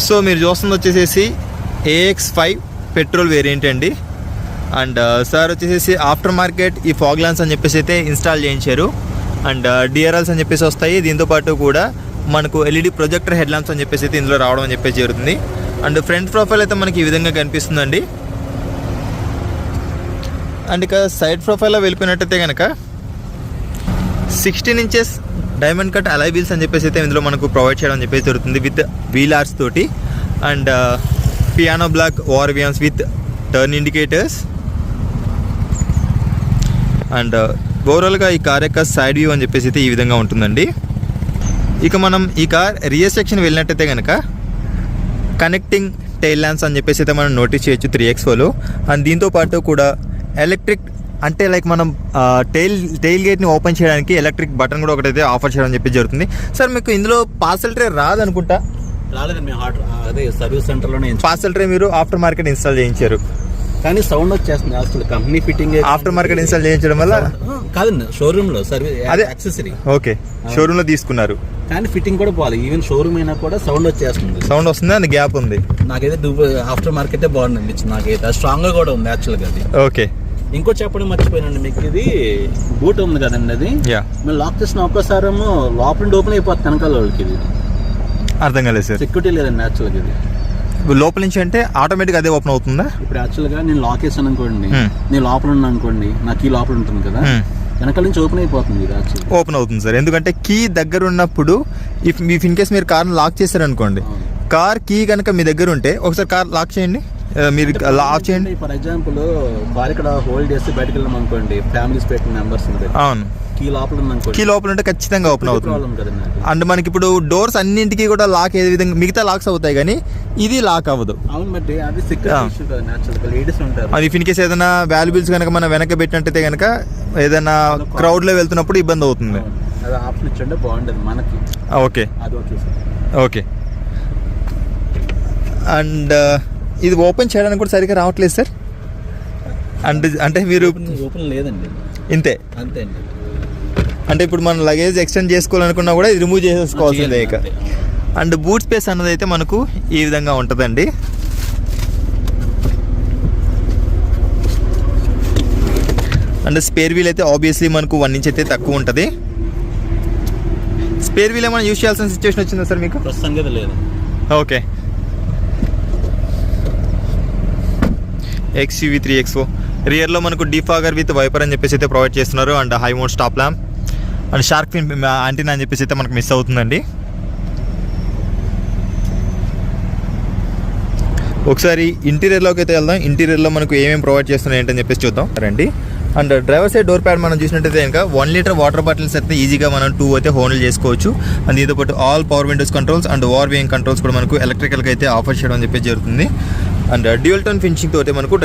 సో మీరు చూస్తుంది వచ్చేసేసి AX5 పెట్రోల్ వేరియంట్ అండి. అండ్ సార్ వచ్చేసి ఆఫ్టర్ మార్కెట్ ఈ ఫాగ్ ల్యాంప్స్ అని చెప్పేసి అయితే ఇన్స్టాల్ చేయించారు. అండ్ DRLs అని చెప్పేసి వస్తాయి. దీంతోపాటు కూడా మనకు LED ప్రొజెక్టర్ హెడ్ ల్యాంప్స్ అని చెప్పేసి అయితే ఇందులో రావడం అని చెప్పేసి జరుగుతుంది. అండ్ ఫ్రంట్ ప్రొఫైల్ అయితే మనకి ఈ విధంగా కనిపిస్తుందండి. అండ్ ఇక సైడ్ ప్రొఫైల్లో వెళ్ళిపోయినట్టయితే కనుక 16 ఇంచెస్ డైమండ్ కట్ అలై వీల్స్ అని చెప్పేసి అయితే ఇందులో మనకు ప్రొవైడ్ చేయడం అని చెప్పేసి జరుగుతుంది విత్ వీల్ ఆర్స్ తోటి. And piano black ORVMs with turn indicators. And ఓవరాల్గా ఈ కార్ యొక్క సైడ్ వ్యూ అని చెప్పేసి అయితే ఈ విధంగా ఉంటుందండి. ఇక మనం ఈ కార్ రియర్ సెక్షన్ వెళ్ళినట్టయితే కనుక కనెక్టింగ్ టైల్ ల్యాంప్స్ అని చెప్పేసి అయితే మనం నోటీస్ చేయొచ్చు 3XOలో. అండ్ దీంతోపాటు కూడా ఎలక్ట్రిక్ అంటే లైక్ మనం టైల్ గేట్ని ఓపెన్ చేయడానికి ఎలక్ట్రిక్ బటన్ కూడా ఒకటైతే ఆఫర్ చేయడం అని చెప్పి జరుగుతుంది. సార్ మీకు ఇందులో పార్సల్ ట్రే రాదనుకుంటా? రాలేదండి, అదే సర్వీస్ సెంటర్లోనే పార్సల్ ట్రే మీరు ఆఫ్టర్ మార్కెట్ ఇన్స్టాల్ చేయించారు, కానీ సౌండ్ వచ్చేస్తుంది. అసలు company fitting after market install చేయించడం వల్ల కాదండి, షోరూమ్ లో సర్వీస్ అదే యాక్సెసరీ. ఓకే, షోరూమ్ లో తీసుకున్నారు కానీ ఫిట్టింగ్ కూడా బాగాలి. ఈవెన్ షోరూమ్ అయినా కూడా సౌండ్ వచ్చేస్తుంది. సౌండ్ వస్తుంది, అది గ్యాప్ ఉంది. నాకైతే ఆఫ్టర్ మార్కెటే బాగుంది అనిపించింది. నాకైతే స్ట్రాంగ్ గా కూడా ఉంది యాక్చువల్గా అది. ఓకే, ఇంకో చెప్పడం మర్చిపోయానండి మీకు, ఇది బూట్ ఉంది కదండి, అది మేము లాక్ చేసిన ఒక్కసారేమో లోపల నుండి ఓపెన్ అయిపోతుంది వెనకాల వాళ్ళకి. ఇది అర్థం కాలేదు సార్. సెక్యూరిటీ లేదండి యాక్చువల్గా. ఇది లోపల నుంచి అంటే ఆటోమేటిక్ అదే ఓపెన్ అవుతుందా? ఇప్పుడు యాక్చువల్గా నేను లాక్ చేసాను అనుకోండి, నేను లోపల ఉన్నా అనుకోండి, నా కీ లోపల ఉంటుంది కదా, వెనకాల నుంచి ఓపెన్ అయిపోతుంది. ఇది యాక్చువల్లీ ఓపెన్ అవుతుంది సార్, ఎందుకంటే కీ దగ్గర ఉన్నప్పుడు ఇఫ్ ఇన్ కేస్ మీరు కార్ లాక్ చేశారు అనుకోండి, కార్ కీ కనుక మీ దగ్గర ఉంటే ఒకసారి కార్ లాక్ చేయండి, మీరు లాక్ చేయండి. ఫర్ ఎగ్జాంపుల్ కార్ ఇక్కడ హోల్డ్ చేసి బయటకు వెళ్ళాం అనుకోండి, ఫ్యామిలీస్ పెట్టిన మెంబర్స్ ఉంటాయి. అవును, కీ లోపల ఉందనుకోండి, కీ లోపల ఉంటే ఖచ్చితంగా ఓపెన్ అవుతుంది. అండ్ మనకి ఇప్పుడు డోర్స్ అన్నింటికి కూడా లాక్ ఏ విధంగా మిగతా లాక్స్ అవుతాయి కానీ ఇది లాక్ అవ్వదు. అవును, బట్ అది సెక్యూరిటీ కదా, నేచురల్గా లేడీస్ ఉంటారు. అది ఇన్ కేస్ ఏదైనా వాల్యుబుల్స్ కనుక మనం వెనక పెట్టినట్టయితే కనుక ఏదైనా క్రౌడ్ లో వెళ్తున్నప్పుడు ఇబ్బంది అవుతుంది. అది ఆప్షన్ ఇచ్చండి బాగుంటుంది మనకి. ఓకే, అది ఓకే సార్. ఓకే. అండ్ ఇది ఓపెన్ చేయడానికి కూడా సరిగ్గా రావట్లేదు సార్. అండ్ అంటే మీరు ఓపెన్ లేదండి, ఇంతే అంతే అండి. అంటే ఇప్పుడు మనం లగేజ్ ఎక్స్టెండ్ చేసుకోవాలనుకున్నా కూడా ఇది రిమూవ్ చేసేసుకోవాల్సిందే ఇక. అండ్ బూట్ స్పేస్ అన్నది అయితే మనకు ఈ విధంగా ఉంటుందండి. అండ్ స్పేర్ వీల్ అయితే ఆబ్వియస్లీ మనకు 1 ఇంచ్ అయితే తక్కువ ఉంటుంది. స్పేర్ వీల్ ఏమైనా యూజ్ చేయాల్సిన సిచ్యువేషన్ వచ్చిందా సార్ మీకు? ప్రస్తుతానికి లేదు. ఓకే. XUV 3XO రియర్లో మనకు డిఫాగర్ విత్ వైపర్ అని చెప్పేసి అయితే ప్రొవైడ్ చేస్తున్నారు. And high mount stop lamp and shark fin antenna అని చెప్పేసి అయితే మనకు మిస్ అవుతుందండి. ఒకసారి ఇంటీరియర్లోకి అయితే వెళ్దాం. ఇంటీరియర్లో మనకు ఏమేమి ప్రొవైడ్ చేస్తున్నాయి ఏంటని చెప్పేసి చూద్దాం రండి. And driver side door pad మనం చూసినట్టయితే కనుక 1 లీటర్ వాటర్ బాటిల్స్ అయితే ఈజీగా మనం 2 అయితే హ్యాండిల్ చేసుకోవచ్చు. అండ్ దీంతో పాటు all power Windows controls and ORVM controls కూడా మనకు ఎలక్ట్రికల్గా అయితే ఆఫర్ చేయడం అని చెప్పేసి జరుగుతుంది. అండ్ డ్యూయల్ టోన్ ఫినిషింగ్ తోటి మనకు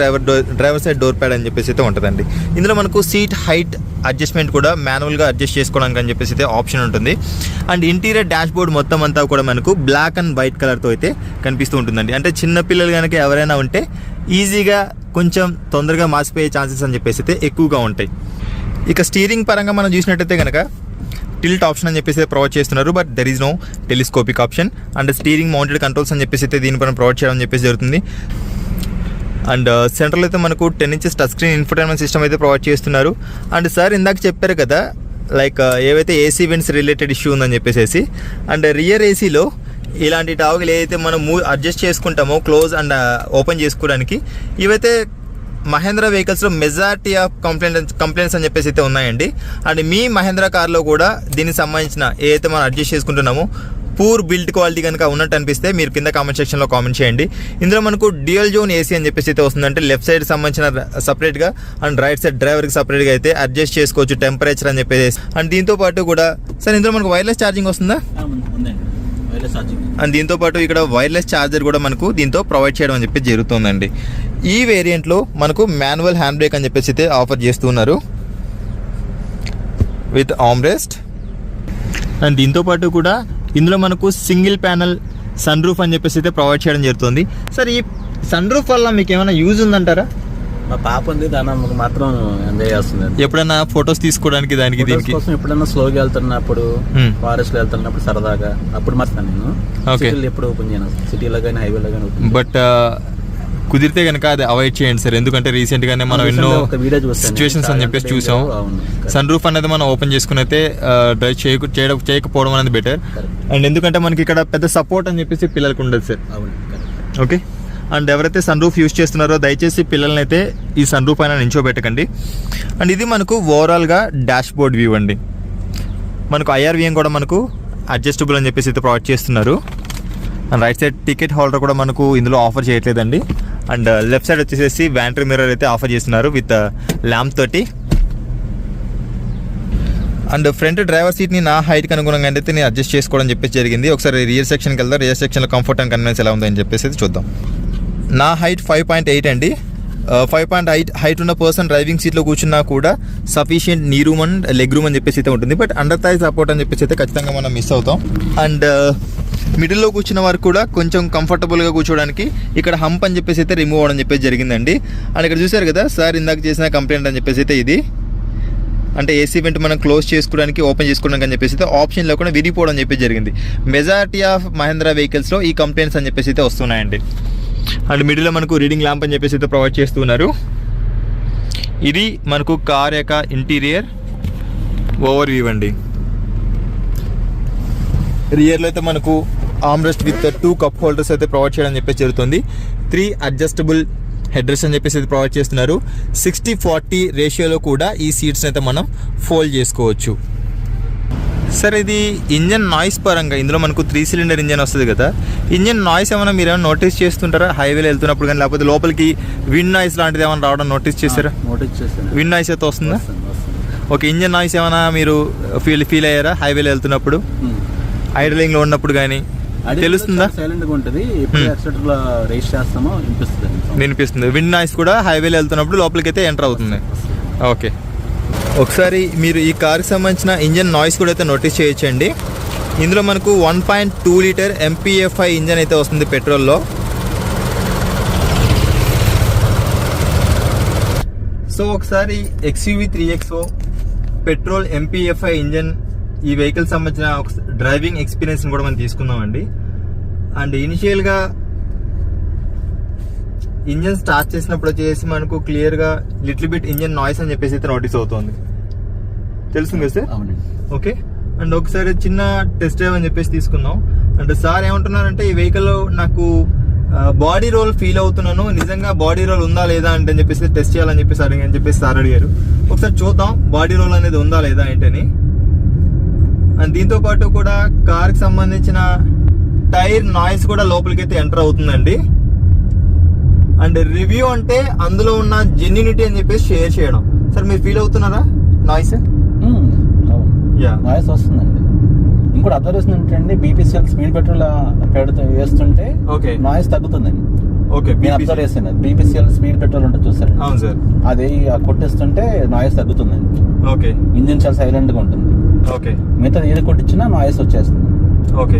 డ్రైవర్ సైడ్ డోర్ ప్యాడ్ అని చెప్పేసి అయితే ఉంటుందండి. ఇందులో మనకు సీట్ హైట్ అడ్జస్ట్మెంట్ కూడా మాన్యువల్గా అడ్జస్ట్ చేసుకోవడానికి అని చెప్పేసి అయితే ఆప్షన్ ఉంటుంది. అండ్ ఇంటీరియర్ డాష్ బోర్డ్ మొత్తం అంతా కూడా మనకు బ్లాక్ అండ్ వైట్ కలర్తో అయితే కనిపిస్తూ ఉంటుందండి. అంటే చిన్న పిల్లలు కనుక ఎవరైనా ఉంటే ఈజీగా కొంచెం తొందరగా మాసిపోయే ఛాన్సెస్ అని చెప్పేసి అయితే ఎక్కువగా ఉంటాయి. ఇక స్టీరింగ్ పరంగా మనం చూసినట్టయితే కనుక టిల్ట్ ఆప్షన్ అని చెప్పేసి ప్రొవైడ్ చేస్తున్నారు, but there is no telescopic option. And steering mounted controls అని చెప్పేసి అయితే దీనిపైన ప్రొవైడ్ చేయడం అని చెప్పేసి జరుగుతుంది. అండ్ సెంట్రల్ అయితే మనకు 10 inches touch screen infotainment system అయితే ప్రొవైడ్ చేస్తున్నారు. అండ్ సార్ ఇందాక చెప్పారు కదా లైక్ ఏవైతే ఏసీ వెంట్స్ రిలేటెడ్ ఇష్యూ ఉందని చెప్పేసి, అండ్ రియర్ ఏసీలో ఇలాంటి టాగులు ఏదైతే మనం అడ్జస్ట్ చేసుకుంటామో క్లోజ్ అండ్ ఓపెన్ చేసుకోవడానికి, ఇవైతే మహేంద్ర వెహికల్స్లో మెజారిటీ ఆఫ్ కంప్లైంట్స్ అని చెప్పేసి అయితే ఉన్నాయండి. అండ్ మీ మహేంద్ర కార్లో కూడా దీనికి సంబంధించిన ఏదైతే మనం అడ్జస్ట్ చేసుకుంటున్నామో పూర్ బిల్డ్ క్వాలిటీ కనుక ఉన్నట్టు అనిపిస్తే మీరు కింద కామెంట్ సెక్షన్లో కామెంట్ చేయండి. ఇందులో మనకు డ్యూయల్ జోన్ ఏసీ అని చెప్పేసి అయితే వస్తుంది. అంటే లెఫ్ట్ సైడ్ సంబంధించిన సపరేట్గా అండ్ రైట్ సైడ్ డ్రైవర్కి సపరేట్గా అయితే అడ్జస్ట్ చేసుకోవచ్చు టెంపరేచర్ అని చెప్పేసి. అండ్ దీంతో పాటు కూడా సార్ ఇందులో మనకు వైర్లెస్ ఛార్జింగ్ వస్తుందా? అండ్ దీంతో పాటు ఇక్కడ వైర్లెస్ ఛార్జర్ కూడా మనకు దీంతో ప్రొవైడ్ చేయడం అని చెప్పి జరుగుతుందండి. ఈ వేరియంట్లో మనకు మాన్యువల్ హ్యాండ్ బ్రేక్ అని చెప్పేసి అయితే ఆఫర్ చేస్తున్నారు విత్ ఆర్మ్రెస్ట్. అండ్ దీంతో పాటు కూడా ఇందులో మనకు సింగిల్ ప్యానల్ సన్ రూఫ్ అని చెప్పేసి అయితే ప్రొవైడ్ చేయడం జరుగుతుంది. సార్, ఈ సన్ రూఫ్ వల్ల మీకు ఏమైనా యూజ్ ఉందంటారా? మా పాప ఉంది, దాని మాత్రం ఎంజాయ్ చేస్తుంది. ఎప్పుడైనా ఫొటోస్ తీసుకోవడానికి దానికి దీనికి ఎప్పుడైనా స్లోగా వెళ్తున్నప్పుడు, ఫారెస్ట్ లో వెళ్తున్నప్పుడు సరదాగా అప్పుడు మాత్రం నేను సిటీలో ఎప్పుడు ఓపెన్ చేయను, సిటీలో కానీ హైవేలో కానీ. బట్ కుదిరితే కనుక అది అవాయిడ్ చేయండి సార్, ఎందుకంటే రీసెంట్ గానే మనం ఎన్నో సిచ్యువేషన్స్ అని చెప్పేసి చూసాం. సన్ రూఫ్ అనేది మనం ఓపెన్ చేసుకుని అయితే డ్రైవ్ చేయకపోవడం అనేది బెటర్. అండ్ ఎందుకంటే మనకి ఇక్కడ పెద్ద సపోర్ట్ అని చెప్పేసి పిల్లలకు ఉండదు సార్. ఓకే. అండ్ ఎవరైతే సన్ రూఫ్ యూజ్ చేస్తున్నారో దయచేసి పిల్లల్ని అయితే ఈ సన్ రూఫ్ అయినా నించోబెట్టకండి. అండ్ ఇది మనకు ఓవరాల్గా డాష్ బోర్డ్ వ్యూ అండి. మనకు IRVM కూడా మనకు అడ్జస్టబుల్ అని చెప్పేసి అయితే ప్రొవైడ్ చేస్తున్నారు. And right side ticket holder కూడా మనకు ఇందులో ఆఫర్ చేయట్లేదండి. అండ్ లెఫ్ట్ సైడ్ వచ్చేసి వ్యాంట్రీ మిర్రర్ అయితే ఆఫర్ చేస్తున్నారు విత్ ల్యాంప్ తోటి. అండ్ ఫ్రంట్ డ్రైవర్ సీట్ని నా హైట్కి అనుగుణంగా అయితే నేను అడ్జస్ట్ చేసుకోవడం చెప్పేసి జరిగింది. ఒకసారి రియర్ సెక్షన్కి వెళ్దాం. రియర్ సెక్షన్లో కంఫర్ట్ అండ్ కన్వీనియన్స్ ఎలా ఉందని చెప్పేసి అయితే చూద్దాం. నా హైట్ 5.8 అండి. 5.8 హైట్ ఉన్న పర్సన్ డ్రైవింగ్ సీట్లో కూర్చున్నా కూడా సఫిషియంట్ నీ రూమ్ అండ్ లెగ్ రూమ్ అని చెప్పేసి అయితే ఉంటుంది. బట్ అండర్ థై సపోర్ట్ అని చెప్పేసి అయితే ఖచ్చితంగా మనం మిస్ అవుతాం. అండ్ మిడిల్లో కూర్చున్న వారు కూడా కొంచెం కంఫర్టబుల్గా కూర్చోడానికి ఇక్కడ హంప్ అని చెప్పేసి అయితే రిమూవ్ అవ్వడం చెప్పేసి జరిగిందండి. అండ్ ఇక్కడ చూసారు కదా సార్ ఇందాక చేసిన కంప్లైంట్ అని చెప్పేసి అయితే ఇది అంటే ఏసీ వెంట్ మనం క్లోజ్ చేసుకోవడానికి ఓపెన్ చేసుకోవడానికి అని చెప్పేసి అయితే ఆప్షన్ లేకుండా విరిగిపోవడం అని చెప్పేసి జరిగింది. మెజారిటీ ఆఫ్ మహేంద్రా వెహికల్స్లో ఈ కంప్లైంట్స్ అని చెప్పేసి అయితే వస్తున్నాయండి. అండ్ మిడిల్లో మనకు రీడింగ్ ల్యాంప్ అని చెప్పేసి అయితే ప్రొవైడ్ చేస్తున్నారు. ఇది మనకు కార్ యొక్క ఇంటీరియర్ ఓవర్ వ్యూ అండి. రియర్లో అయితే మనకు ఆర్మ్రెస్ట్ విత్ 2 కప్ హోల్డర్స్ అయితే ప్రొవైడ్ చేయడం చెప్పేసి జరుగుతుంది. 3 అడ్జస్టబుల్ హెడ్రెస్ట్ అని చెప్పేసి అయితే ప్రొవైడ్ చేస్తున్నారు. 60-40 రేషియోలో కూడా ఈ సీట్స్ అయితే మనం ఫోల్డ్ చేసుకోవచ్చు. సార్, ఇది ఇంజన్ నాయిస్ పరంగా ఇందులో మనకు 3 సిలిండర్ ఇంజన్ వస్తుంది కదా, ఇంజన్ నాయిస్ ఏమైనా మీరు ఏమైనా నోటీస్ చేస్తుంటారా హైవేలో వెళ్తున్నప్పుడు కానీ, లేకపోతే లోపలికి విండ్ నాయిస్ లాంటిది ఏమైనా రావడం నోటీస్ చేస్తారా? విండ్ నాయిస్ అయితే వస్తుందా? ఓకే. ఇంజన్ నాయిస్ ఏమైనా మీరు ఫీల్ అయ్యారా హైవేలో వెళ్తున్నప్పుడు, ఐడలింగ్లో ఉన్నప్పుడు కానీ తెలుస్తుందా? సైలెంట్గా ఉంటుంది, రేస్ చేస్తామో వినిపిస్తుంది. విండ్ నాయిస్ కూడా హైవేలో వెళ్తున్నప్పుడు లోపలికి అయితే ఎంటర్ అవుతుంది. ఓకే. ఒకసారి మీరు ఈ కార్కి సంబంధించిన ఇంజన్ నాయిస్ కూడా అయితే నోటీస్ చేయొచ్చండి. ఇందులో మనకు 1.2 లీటర్ MPFI ఇంజన్ అయితే వస్తుంది పెట్రోల్లో. సో ఒకసారి XUV 3XO petrol MPFI engine ఈ వెహికల్ సంబంధించిన డ్రైవింగ్ ఎక్స్పీరియన్స్ కూడా మనం తీసుకుందామండి. అండ్ ఇనిషియల్గా ఇంజన్ స్టార్ట్ చేసినప్పుడు వచ్చేసి మనకు క్లియర్గా లిటిల్ బిట్ ఇంజన్ నాయిస్ అని చెప్పేసి అయితే నోటీస్ అవుతుంది. తెలుస్తుంది కదా సార్? ఓకే. అండ్ ఒకసారి చిన్న టెస్ట్ డ్రైవ్ అని చెప్పేసి తీసుకుందాం. అండ్ సార్ ఏమంటున్నారంటే ఈ వెహికల్ నాకు బాడీ రోల్ ఫీల్ అవుతున్నాను, నిజంగా బాడీ రోల్ ఉందా లేదా అంటే అని చెప్పేసి టెస్ట్ చేయాలని చెప్పేసి అని చెప్పేసి సార్ అడిగారు. ఒకసారి చూద్దాం బాడీ రోల్ అనేది ఉందా లేదా ఏంటని. అండ్ దీంతో పాటు కూడా కార్కి సంబంధించిన టైర్ నాయిస్ కూడా లోపలికి అయితే ఎంటర్ అవుతుందండి. అండ్ రివ్యూ అంటే అందులో ఉన్న జెన్యూనిటీ అని చెప్పేసి షేర్ చేయడం. సార్ మీరు ఫీల్ అవుతున్నారా నాయిస్? నాయిస్ వస్తుందండి. ఇంకోటి అబ్జర్వేషన్ ఏంటంటే BPCL స్పీడ్ పెట్రోల్ వేస్తుంటే నాయిస్ తగ్గుతుందండి. ఓకే. నేను అబ్జర్వ్ చేస్తాను BPCL స్పీడ్ పెట్రోల్ ఉంటుంది చూసారు? అవును సార్. అది కొట్టిస్తుంటే నాయిస్ తగ్గుతుందండి. ఓకే. ఇంజిన్ చాలా సైలెంట్ గా ఉంటుంది. ఓకే. మిగతా ఏది కొట్టించినా నాయిస్ వచ్చేస్తుంది. ఓకే.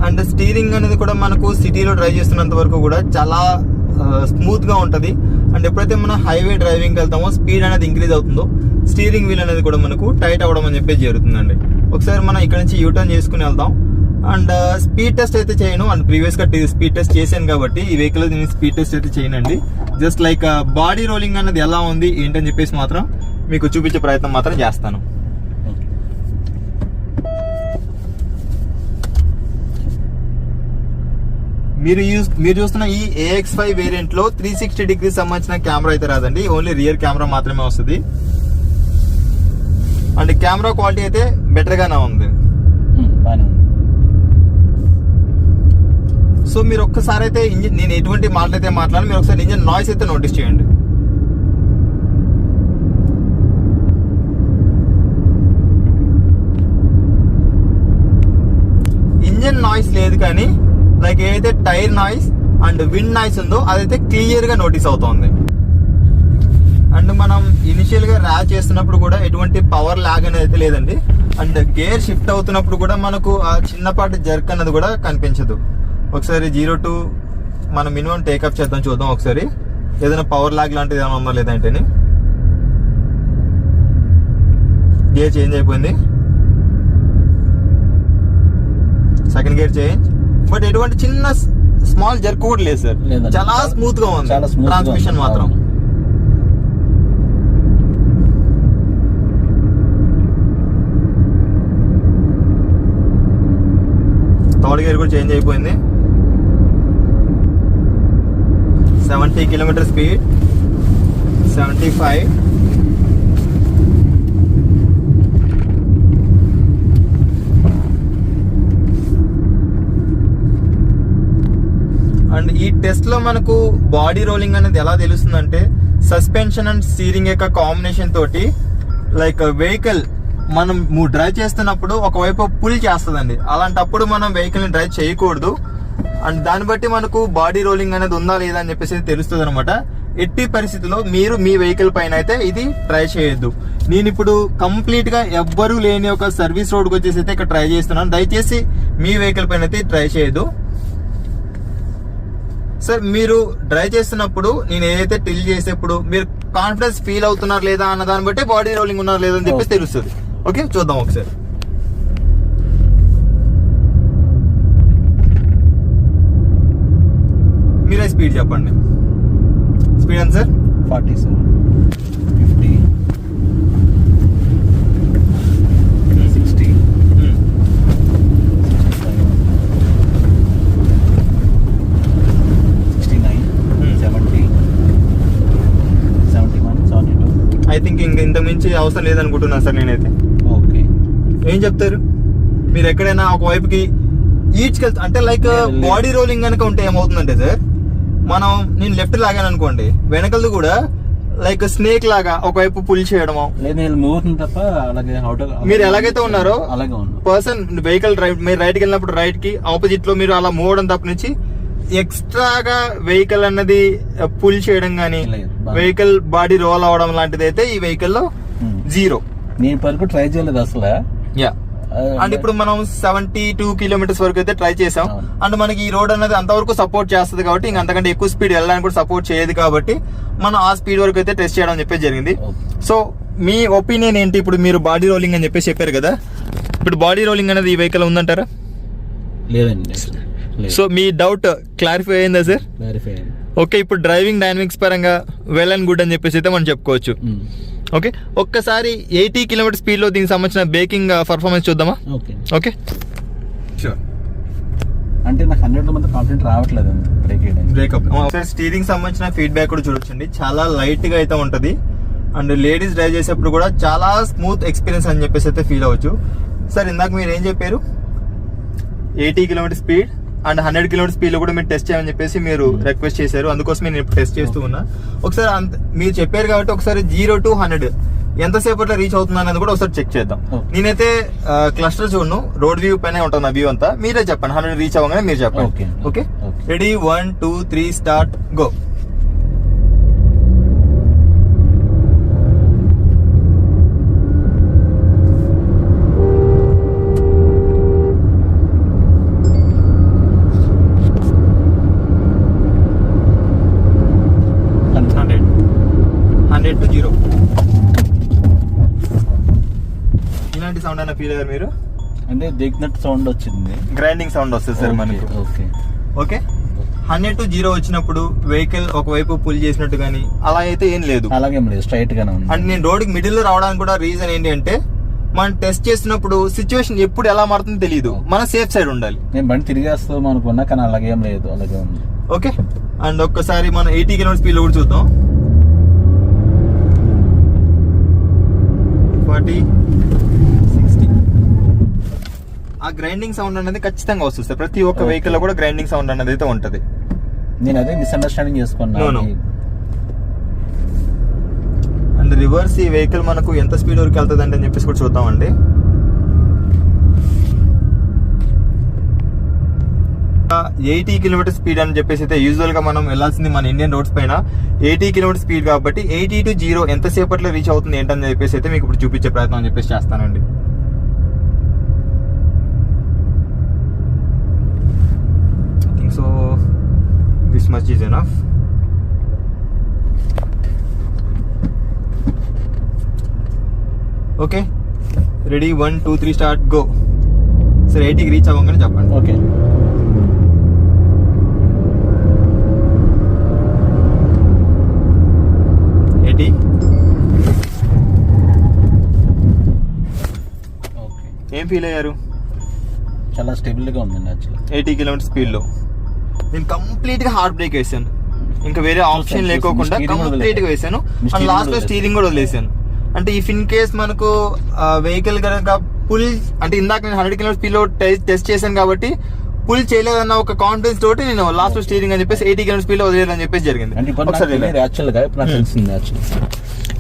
అండ్ స్టీరింగ్ అనేది కూడా మనకు సిటీలో డ్రైవ్ చేస్తున్నంత వరకు కూడా చాలా స్మూత్ గా ఉంటది. అండ్ ఎప్పుడైతే మనం హైవే డ్రైవింగ్ వెళ్తామో స్పీడ్ అనేది ఇంక్రీజ్ అవుతుందో స్టీరింగ్ వీల్ అనేది కూడా మనకు టైట్ అవ్వడం అని చెప్పేసి జరుగుతుందండి. ఒకసారి మనం ఇక్కడ నుంచి యూటర్న్ చేసుకుని వెళ్దాం. అండ్ స్పీడ్ టెస్ట్ అయితే చేయను, అండ్ ప్రీవియస్ గా స్పీడ్ టెస్ట్ చేశాను కాబట్టి ఈ వెహికల్ నేను స్పీడ్ టెస్ట్ అయితే చేయనండి. జస్ట్ లైక్ బాడీ రోలింగ్ అనేది ఎలా ఉంది ఏంటని చెప్పేసి మాత్రం మీకు చూపించే ప్రయత్నం మాత్రం చేస్తాను. మీరు చూస్తున్న ఈ AX5 వేరియంట్ లో 360 డిగ్రీస్ సంబంధించిన కెమెరా అయితే రాదండి, ఓన్లీ రియర్ కెమెరా మాత్రమే వస్తుంది. అండ్ కెమెరా క్వాలిటీ అయితే బెటర్ గానే ఉంది. సో మీరు ఒక్కసారి అయితే ఇంజిన్, నేను ఎటువంటి మాటలు అయితే మాట్లాడాను, మీరు ఒకసారి ఇంజిన్ నాయిస్ అయితే నోటీస్ చేయండి. లేదు, కానీ లైక్ ఏదైతే tyre noise and wind noise ఉందో అదైతే క్లియర్ గా నోటీస్ అవుతోంది. అండ్ మనం ఇనిషియల్ గా ర్యాచ్ చేస్తున్నప్పుడు కూడా ఎటువంటి పవర్ లాగ్ అనేది అయితే లేదండి. అండ్ గేర్ షిఫ్ట్ అవుతున్నప్పుడు కూడా మనకు ఆ చిన్నపాటి జర్క్ అన్నది కూడా కనిపించదు. ఒకసారి 0 to మనం మినిమం టేకప్ చేద్దాం, చూద్దాం ఒకసారి ఏదైనా పవర్ లాగ్ లాంటిది ఏమైనా ఉందా లేదంటే. గేర్ చేంజ్ అయిపోయింది, సెకండ్ గేర్ చేంజ్, బట్ ఎటువంటి చిన్న స్మాల్ జర్క్ కూడా లేదు సార్. చాలా స్మూత్ గా ఉంది ట్రాన్స్మిషన్ మాత్రం. థర్డ్ గేర్ కూడా చేంజ్ అయిపోయింది. 70 కిలోమీటర్ స్పీడ్, 75. అండ్ ఈ టెస్ట్ లో మనకు బాడీ రోలింగ్ అనేది ఎలా తెలుస్తుందంటే సస్పెన్షన్ అండ్ స్టీరింగ్ యొక్క కాంబినేషన్ తోటి లైక్ వెహికల్ మనం డ్రైవ్ చేస్తున్నప్పుడు ఒకవైపు పుల్ చేస్తుందండి. అలాంటప్పుడు మనం వెహికల్ ని డ్రైవ్ చేయకూడదు. అండ్ దాన్ని బట్టి మనకు బాడీ రోలింగ్ అనేది ఉందా లేదా అని చెప్పేసి తెలుస్తుంది అనమాట. ఎట్టి పరిస్థితుల్లో మీరు మీ వెహికల్ పైన అయితే ఇది ట్రై చేయొద్దు. నేను ఇప్పుడు కంప్లీట్ గా ఎవ్వరూ లేని ఒక సర్వీస్ రోడ్కి వచ్చేసి అయితే ఇక్కడ ట్రై చేస్తున్నాను. దయచేసి మీ వెహికల్ పైన అయితే ట్రై చేయొద్దు సార్. మీరు డ్రైవ్ చేస్తున్నప్పుడు నేను ఏదైతే టిల్ చేసేప్పుడు మీరు కాన్ఫిడెన్స్ ఫీల్ అవుతున్నారు లేదా అన్న దాన్ని బట్టి బాడీ రోలింగ్ ఉన్నారు లేదా అని చెప్పేసి తెలుస్తుంది. ఓకే, చూద్దాం ఒకసారి. మీరే స్పీడ్ చెప్పండి. స్పీడ్ ఎంత సార్? 47, 50, 60, 69, 70, 71, 72. ఐ థింక్ ఇంత మించి అవసరం లేదనుకుంటున్నాను సార్ నేనైతే. ఓకే, ఏం చెప్తారు మీరు? ఎక్కడైనా ఒక వైపుకి ఈడ్చుకెళ్తా అంటే లైక్ బాడీ రోలింగ్ కనుక ఉంటే ఏమవుతుందంటే సార్, నేను లెఫ్ట్ లాగాను అనుకోండి, వెనకలది కూడా లైక్ స్నేక్ లాగా ఒకవైపు పుల్ చేయడము. మీరు ఎలాగైతే ఉన్నారో పర్సన్ వెహికల్ మీరు రైట్ కి వెళ్ళినప్పుడు రైట్ కి ఆపోజిట్ లో మీరు అలా మూవడం తప్ప నుంచి ఎక్స్ట్రాగా వెహికల్ అన్నది పుల్ చేయడం గానీ వెహికల్ బాడీ రోల్ అవడం లాంటిది అయితే ఈ వెహికల్ లో 0. నేను ట్రై చేయలేదు అసలు. యా, అండ్ ఇప్పుడు మనం 72 కిలోమీటర్స్ వరకు అయితే ట్రై చేసాం. అండ్ మనకి ఈ రోడ్ అనేది అంతవరకు సపోర్ట్ చేస్తుంది కాబట్టి ఇంక అంతకంటే ఎక్కువ స్పీడ్ వెళ్ళడానికి కూడా సపోర్ట్ చేయదు కాబట్టి మనం ఆ స్పీడ్ వరకు అయితే టెస్ట్ చేయడం చెప్పేసి జరిగింది. సో మీ ఒపీనియన్ ఏంటి? ఇప్పుడు మీరు బాడీ రోలింగ్ అని చెప్పేసి చెప్పారు కదా, ఇప్పుడు బాడీ రోలింగ్ అనేది ఈ వెహికల్ ఉందంటారా? లేదండి. సో మీ డౌట్ క్లారిఫై అయిందా సార్? క్లారిఫై అయింది. ఓకే, ఇప్పుడు డ్రైవింగ్ డైనమిక్స్ పరంగా వెల్ అండ్ గుడ్ అని చెప్పేసి అయితే మనం చెప్పుకోవచ్చు. ఓకే, ఒక్కసారి 80 కిలోమీటర్ స్పీడ్ లో దీనికి సంబంధించిన బ్రేకింగ్ పర్ఫార్మెన్స్ చూద్దామా? Okay sure. అంటే నాకు 100 మంది కాన్ఫిడెంట్ రావట్లేదు బ్రేకప్. స్టీరింగ్ సంబంధించిన ఫీడ్బ్యాక్ కూడా చూడొచ్చండి, చాలా లైట్ గా అయితే ఉంటది. అండ్ లేడీస్ డ్రైవ్ చేసేప్పుడు కూడా చాలా స్మూత్ ఎక్స్పీరియన్స్ అని చెప్పేసి అయితే ఫీల్ అవ్వచ్చు. సార్ ఇందాక మీరు ఏం చెప్పారు? 80 kilometre speed and 100 kilometre speed లో కూడా మీరు టెస్ట్ చేయమని చెప్పేసి మీరు రిక్వెస్ట్ చేశారు. అందుకోసం నేను ఇప్పుడు టెస్ట్ చేస్తూ ఉన్నా. ఒకసారి మీరు చెప్పారు కాబట్టి ఒకసారి 0 to 100 ఎంతసేపట్లో రీచ్ అవుతుంది అనేది కూడా ఒకసారి చెక్ చేద్దాం. నేనైతే క్లస్టర్ చూడను, రోడ్ వ్యూ పైన ఉంటుంది నా వ్యూ అంతా. మీరే చెప్పండి 100 రీచ్ అవ్వగానే మీరు చెప్పండి. Okay, ready, 1 2 3 start, go. ఇలాంటి సౌండ్ అయినా ఫీల్ అయ్యారు మీరు? అంటే దిగినట్టు సౌండ్ వచ్చింది, గ్రైండింగ్ సౌండ్ వస్తుంది సార్ మనకు. ఓకే, 100 to 0 వచ్చినప్పుడు వెహికల్ ఒకవైపు పుల్ చేసినట్టు కానీ అలా అయితే ఏం లేదు, అలాగేం లేదు, స్ట్రైట్ గానే ఉంది. అండ్ నేను రోడ్కి మిడిల్ లో రావడానికి కూడా రీజన్ ఏంటి అంటే మనం టెస్ట్ చేసినప్పుడు సిచ్యువేషన్ ఎప్పుడు ఎలా మారుతుందో తెలియదు, మనం సేఫ్ సైడ్ ఉండాలి. నేను బండి తిరిగేస్తాం అనుకున్నా కానీ అలాగేం లేదు, అలాగే ఉంది. ఓకే, అండ్ ఒక్కసారి మనం 80 కిలోమీటర్ స్పీడ్ లో కూడా చూద్దాం. 40, 60. ఆ గ్రైండింగ్ సౌండ్ అనేది ఖచ్చితంగా వస్తుంది సార్. ప్రతి ఒక్క వెహికల్ లో కూడా గ్రైండింగ్ సౌండ్ అనేది అయితే ఉంటది. నేను అదే మిస్అండర్స్టాండింగ్ చేసుకున్నాను. అండ్ రివర్స్ ఈ వెహికల్ మనకు ఎంత స్పీడ్ వరకు వెళ్తుంది అని చెప్పేసి కూడా చూద్దామండి. 80 కిలోమీటర్ స్పీడ్ అని చెప్పేసి అయితే యూజువల్ గా మనం వెళ్ళాల్సింది మన ఇండియన్ రోడ్స్ పైన 80 కిలోమీటర్ స్పీడ్ కాబట్టి 80 to 0 ఎంతసేపట్లో రీచ్ అవుతుంది ఏంటని చెప్పేసి అయితే మీకు ఇప్పుడు చూపించే ప్రయత్నం అని చెప్పేసి చేస్తానండి. I think so this much is enough. Okay, ready, 1 2 3 start, go. సరే 80కి రీచ్ అవ్వగానే చెప్పండి. ఓకే, ఏం ఫీల్ అయ్యారు? చాలా స్టేబుల్ గా ఉందండి యాక్చువల్లీ. 80 కిలోమీటర్ స్పీడ్ లో నేను కంప్లీట్ గా హార్డ్ బ్రేక్ వేసాను, ఇంకా వేరే ఆప్షన్ లేకోకుండా కంప్లీట్ గా వేసాను. అండ్ లాస్ట్ లో స్టీరింగ్ కూడా వదిలేసాను. అంటే ఇఫ్ ఇన్ కేస్ మనకు వెహికల్ కనుక పుల్, అంటే ఇందాక నేను 100 కిలోమీటర్ స్పీడ్ లో టెస్ట్ చేశాను కాబట్టి పుల్ చేయలేదన్న ఒక కాన్ఫిడెన్స్ తోటి నేను లాస్ట్ లో స్టీరింగ్ అని చెప్పేసి 80 కిలోమీటర్ స్పీడ్ లో వదిలేదని చెప్పేసి జరిగింది.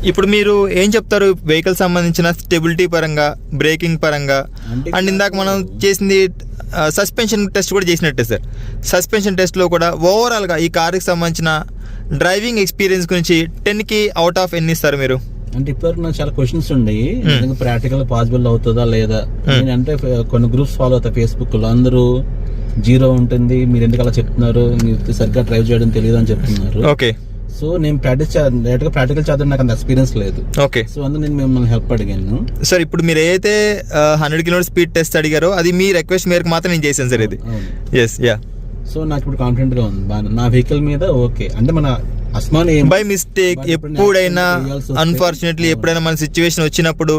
ఇప్పుడు మీరు ఏం చెప్తారు వెహికల్ సంబంధించిన స్టెబిలిటీ పరంగా, బ్రేకింగ్ పరంగా? అండ్ ఇందాక మనం చేసింది సస్పెన్షన్ టెస్ట్ కూడా చేసినట్టే సార్. సస్పెన్షన్ టెస్ట్లో కూడా ఓవరాల్గా ఈ కార్కి సంబంధించిన డ్రైవింగ్ ఎక్స్పీరియన్స్ గురించి 10కి అవుట్ ఆఫ్ ఎన్ని ఇస్తారు మీరు? అంటే ఇప్పటివరకు నాకు చాలా క్వశ్చన్స్ ఉండేవి, ప్రాక్టికల్ పాసిబుల్ అవుతుందా లేదా. నేనంటే కొన్ని గ్రూప్స్ ఫాలో అవుతా ఫేస్బుక్ లో, అందరూ 0 ఉంటుంది, మీరు ఎందుకు అలా చెప్తున్నారు, మీరు సరిగ్గా డ్రైవ్ చేయడం తెలియదు అని చెప్తున్నారు. ఓకే, సో నేను ప్రాక్టికల్ చదవడం నాకు అంత ఎక్స్పీరియన్స్ లేదు. ఓకే, సో అందులో నేను మిమ్మల్ని హెల్ప్ అడిగాను. సార్ ఇప్పుడు మీరు ఏదైతే 100 కిలోమీటర్ స్పీడ్ టెస్ట్ అడిగారో అది మీ రిక్వెస్ట్ మేరకు మాత్రం నేను చేశాను సార్ ఇది. Yes, yeah. సో నాకు ఇప్పుడు కాన్ఫిడెంట్ గా ఉంది బాగా నా వెహికల్ మీద. ఓకే, అంటే మన బై మిస్టేక్ ఎప్పుడైనా అన్ఫార్చునేట్లీ ఎప్పుడైనా మన సిచ్యువేషన్ వచ్చినప్పుడు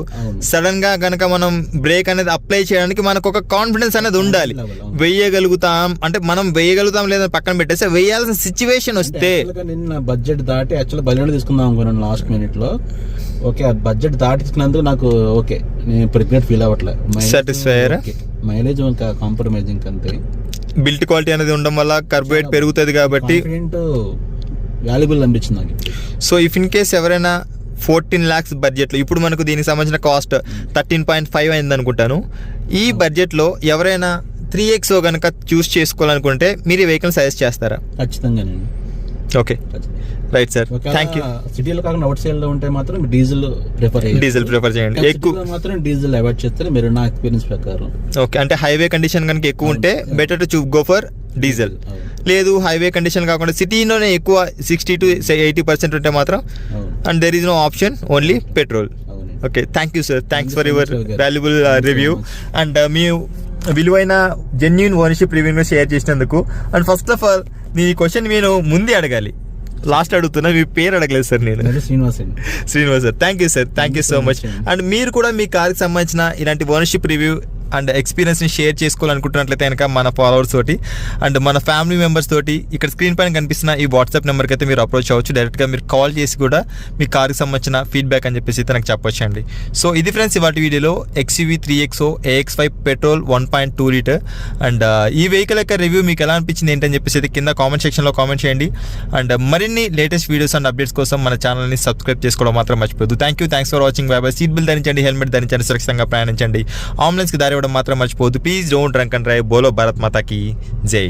సడన్ గా గనక మనం బ్రేక్ అనేది అప్లై చేయడానికి మనకు ఒక కాన్ఫిడెన్స్ అనేది ఉండాలి. వేయగలుగుతాం అంటే మనం వేయగలుగుతాం లేదా పక్కన పెట్టేస్తే వేయాల్సిన సిచ్యువేషన్ వస్తే. నిన్న బడ్జెట్ దాటి యాక్చువల్ బలెనో తీసుకుందాం అనుకున్నాను లాస్ట్ మినిట్ లో. ఓకే, ఆ బడ్జెట్ దాటి తీసుకున్నందుకు నాకు ఓకే, నేను ప్రిగ్రెట్ ఫీల్ అవ్వట్లేదు. సాటిస్ఫైయర్, మైలేజ్ ఇంకా కాంప్రమైజింగ్ అంతే. బిల్ట్ క్వాలిటీ అనేది ఉండడం వల్ల కార్బోరేట్ పెరుగుతుంది కాబట్టి వాల్యుబుల్ అనిపించింది నాకు. సో ఇఫ్ ఇన్ కేస్ ఎవరైనా 14 lakhs బడ్జెట్లో, ఇప్పుడు మనకు దీనికి సంబంధించిన కాస్ట్ 13.5 అయింది అనుకుంటాను, ఈ బడ్జెట్లో ఎవరైనా 3XO కనుక చూస్ చేసుకోవాలనుకుంటే మీరు ఈ వెహికల్ సజెస్ట్ చేస్తారా? ఖచ్చితంగా. Okay, right sir, thank you. సిటీలో కాకుండా అవుట్ సైడ్ లో ఉంటే మాత్రం డీజిల్ ప్రిఫర్ చేయండి. ఎక్కువ మాత్రం డీజిల్ అవాయిడ్ చేస్తే మీరు నా ఎక్స్పీరియన్స్ ప్రకారం. ఓకే, అంటే హైవే కండిషన్ కనుక ఎక్కువ ఉంటే better to go for diesel. లేదు హైవే కండిషన్ కాకుండా సిటీలోనే ఎక్కువ 60 to 80% ఉంటే మాత్రం and there is no option, only petrol. Okay, thank you sir, thanks for your valuable review and మీ విలువైన జెన్యూన్ ఓనర్షిప్ రివ్యూని షేర్ చేసినందుకు. అండ్ ఫస్ట్ ఆఫ్ ఆల్ మీ క్వశ్చన్ నేను ముందే అడగాలి, లాస్ట్ అడుగుతున్నా, మీ పేరు అడగలేదు సార్. నేను Srinivas sir. Thank you sir, thank you so much. And మీరు కూడా మీ కార్కి సంబంధించిన ఇలాంటి ఓనర్షిప్ రివ్యూ అండ్ ఎక్స్పీరియన్స్ని షేర్ చేసుకోవాలనుకుంటున్నట్లయితే కనుక మన ఫాలోవర్స్ తోటి అండ్ మన ఫ్యామిలీ మెంబర్స్ తోటి ఇక్కడ స్క్రీన్ పైన కనిపిస్తున్న ఈ వాట్సాప్ నెంబర్కి అయితే మీరు అప్రోచ్ అవ్వచ్చు. డైరెక్ట్గా మీరు కాల్ చేసి కూడా మీ కార్కి సంబంధించిన ఫీడ్బ్యాక్ అని చెప్పేసి అయితే నాకు చెప్పొచ్చండి. సో ఇది ఫ్రెండ్స్ ఇవాటి వీడియోలో XUV 3XO AX5 petrol 1.2 litre and ఈ వెహికల్ యొక్క రివ్యూ మీకు ఎలా అనిపించింది ఏంటని చెప్పేసి అయితే కింద కామెంట్ సెక్షన్లో కామెంట్ చేయండి. అండ్ మరిన్ని లేటెస్ట్ వీడియోస్ అండ్ అప్డేట్స్ కోసం మన ఛానల్ని సబ్స్క్రైబ్ చేసుకోవడం మాత్రం మర్చిపోద్దు. Thanks for watching. Bye bye. Seat belt ధరించండి, హెల్మెట్ ధరించండి, సురక్షితంగా ప్రయాణించండి, అంబులెన్స్కి దారి ఇవ్వడం మాత్రం మర్చిపోద్దు. Please don't drunk and drive. బోలో భారత్ మాతాకి జై.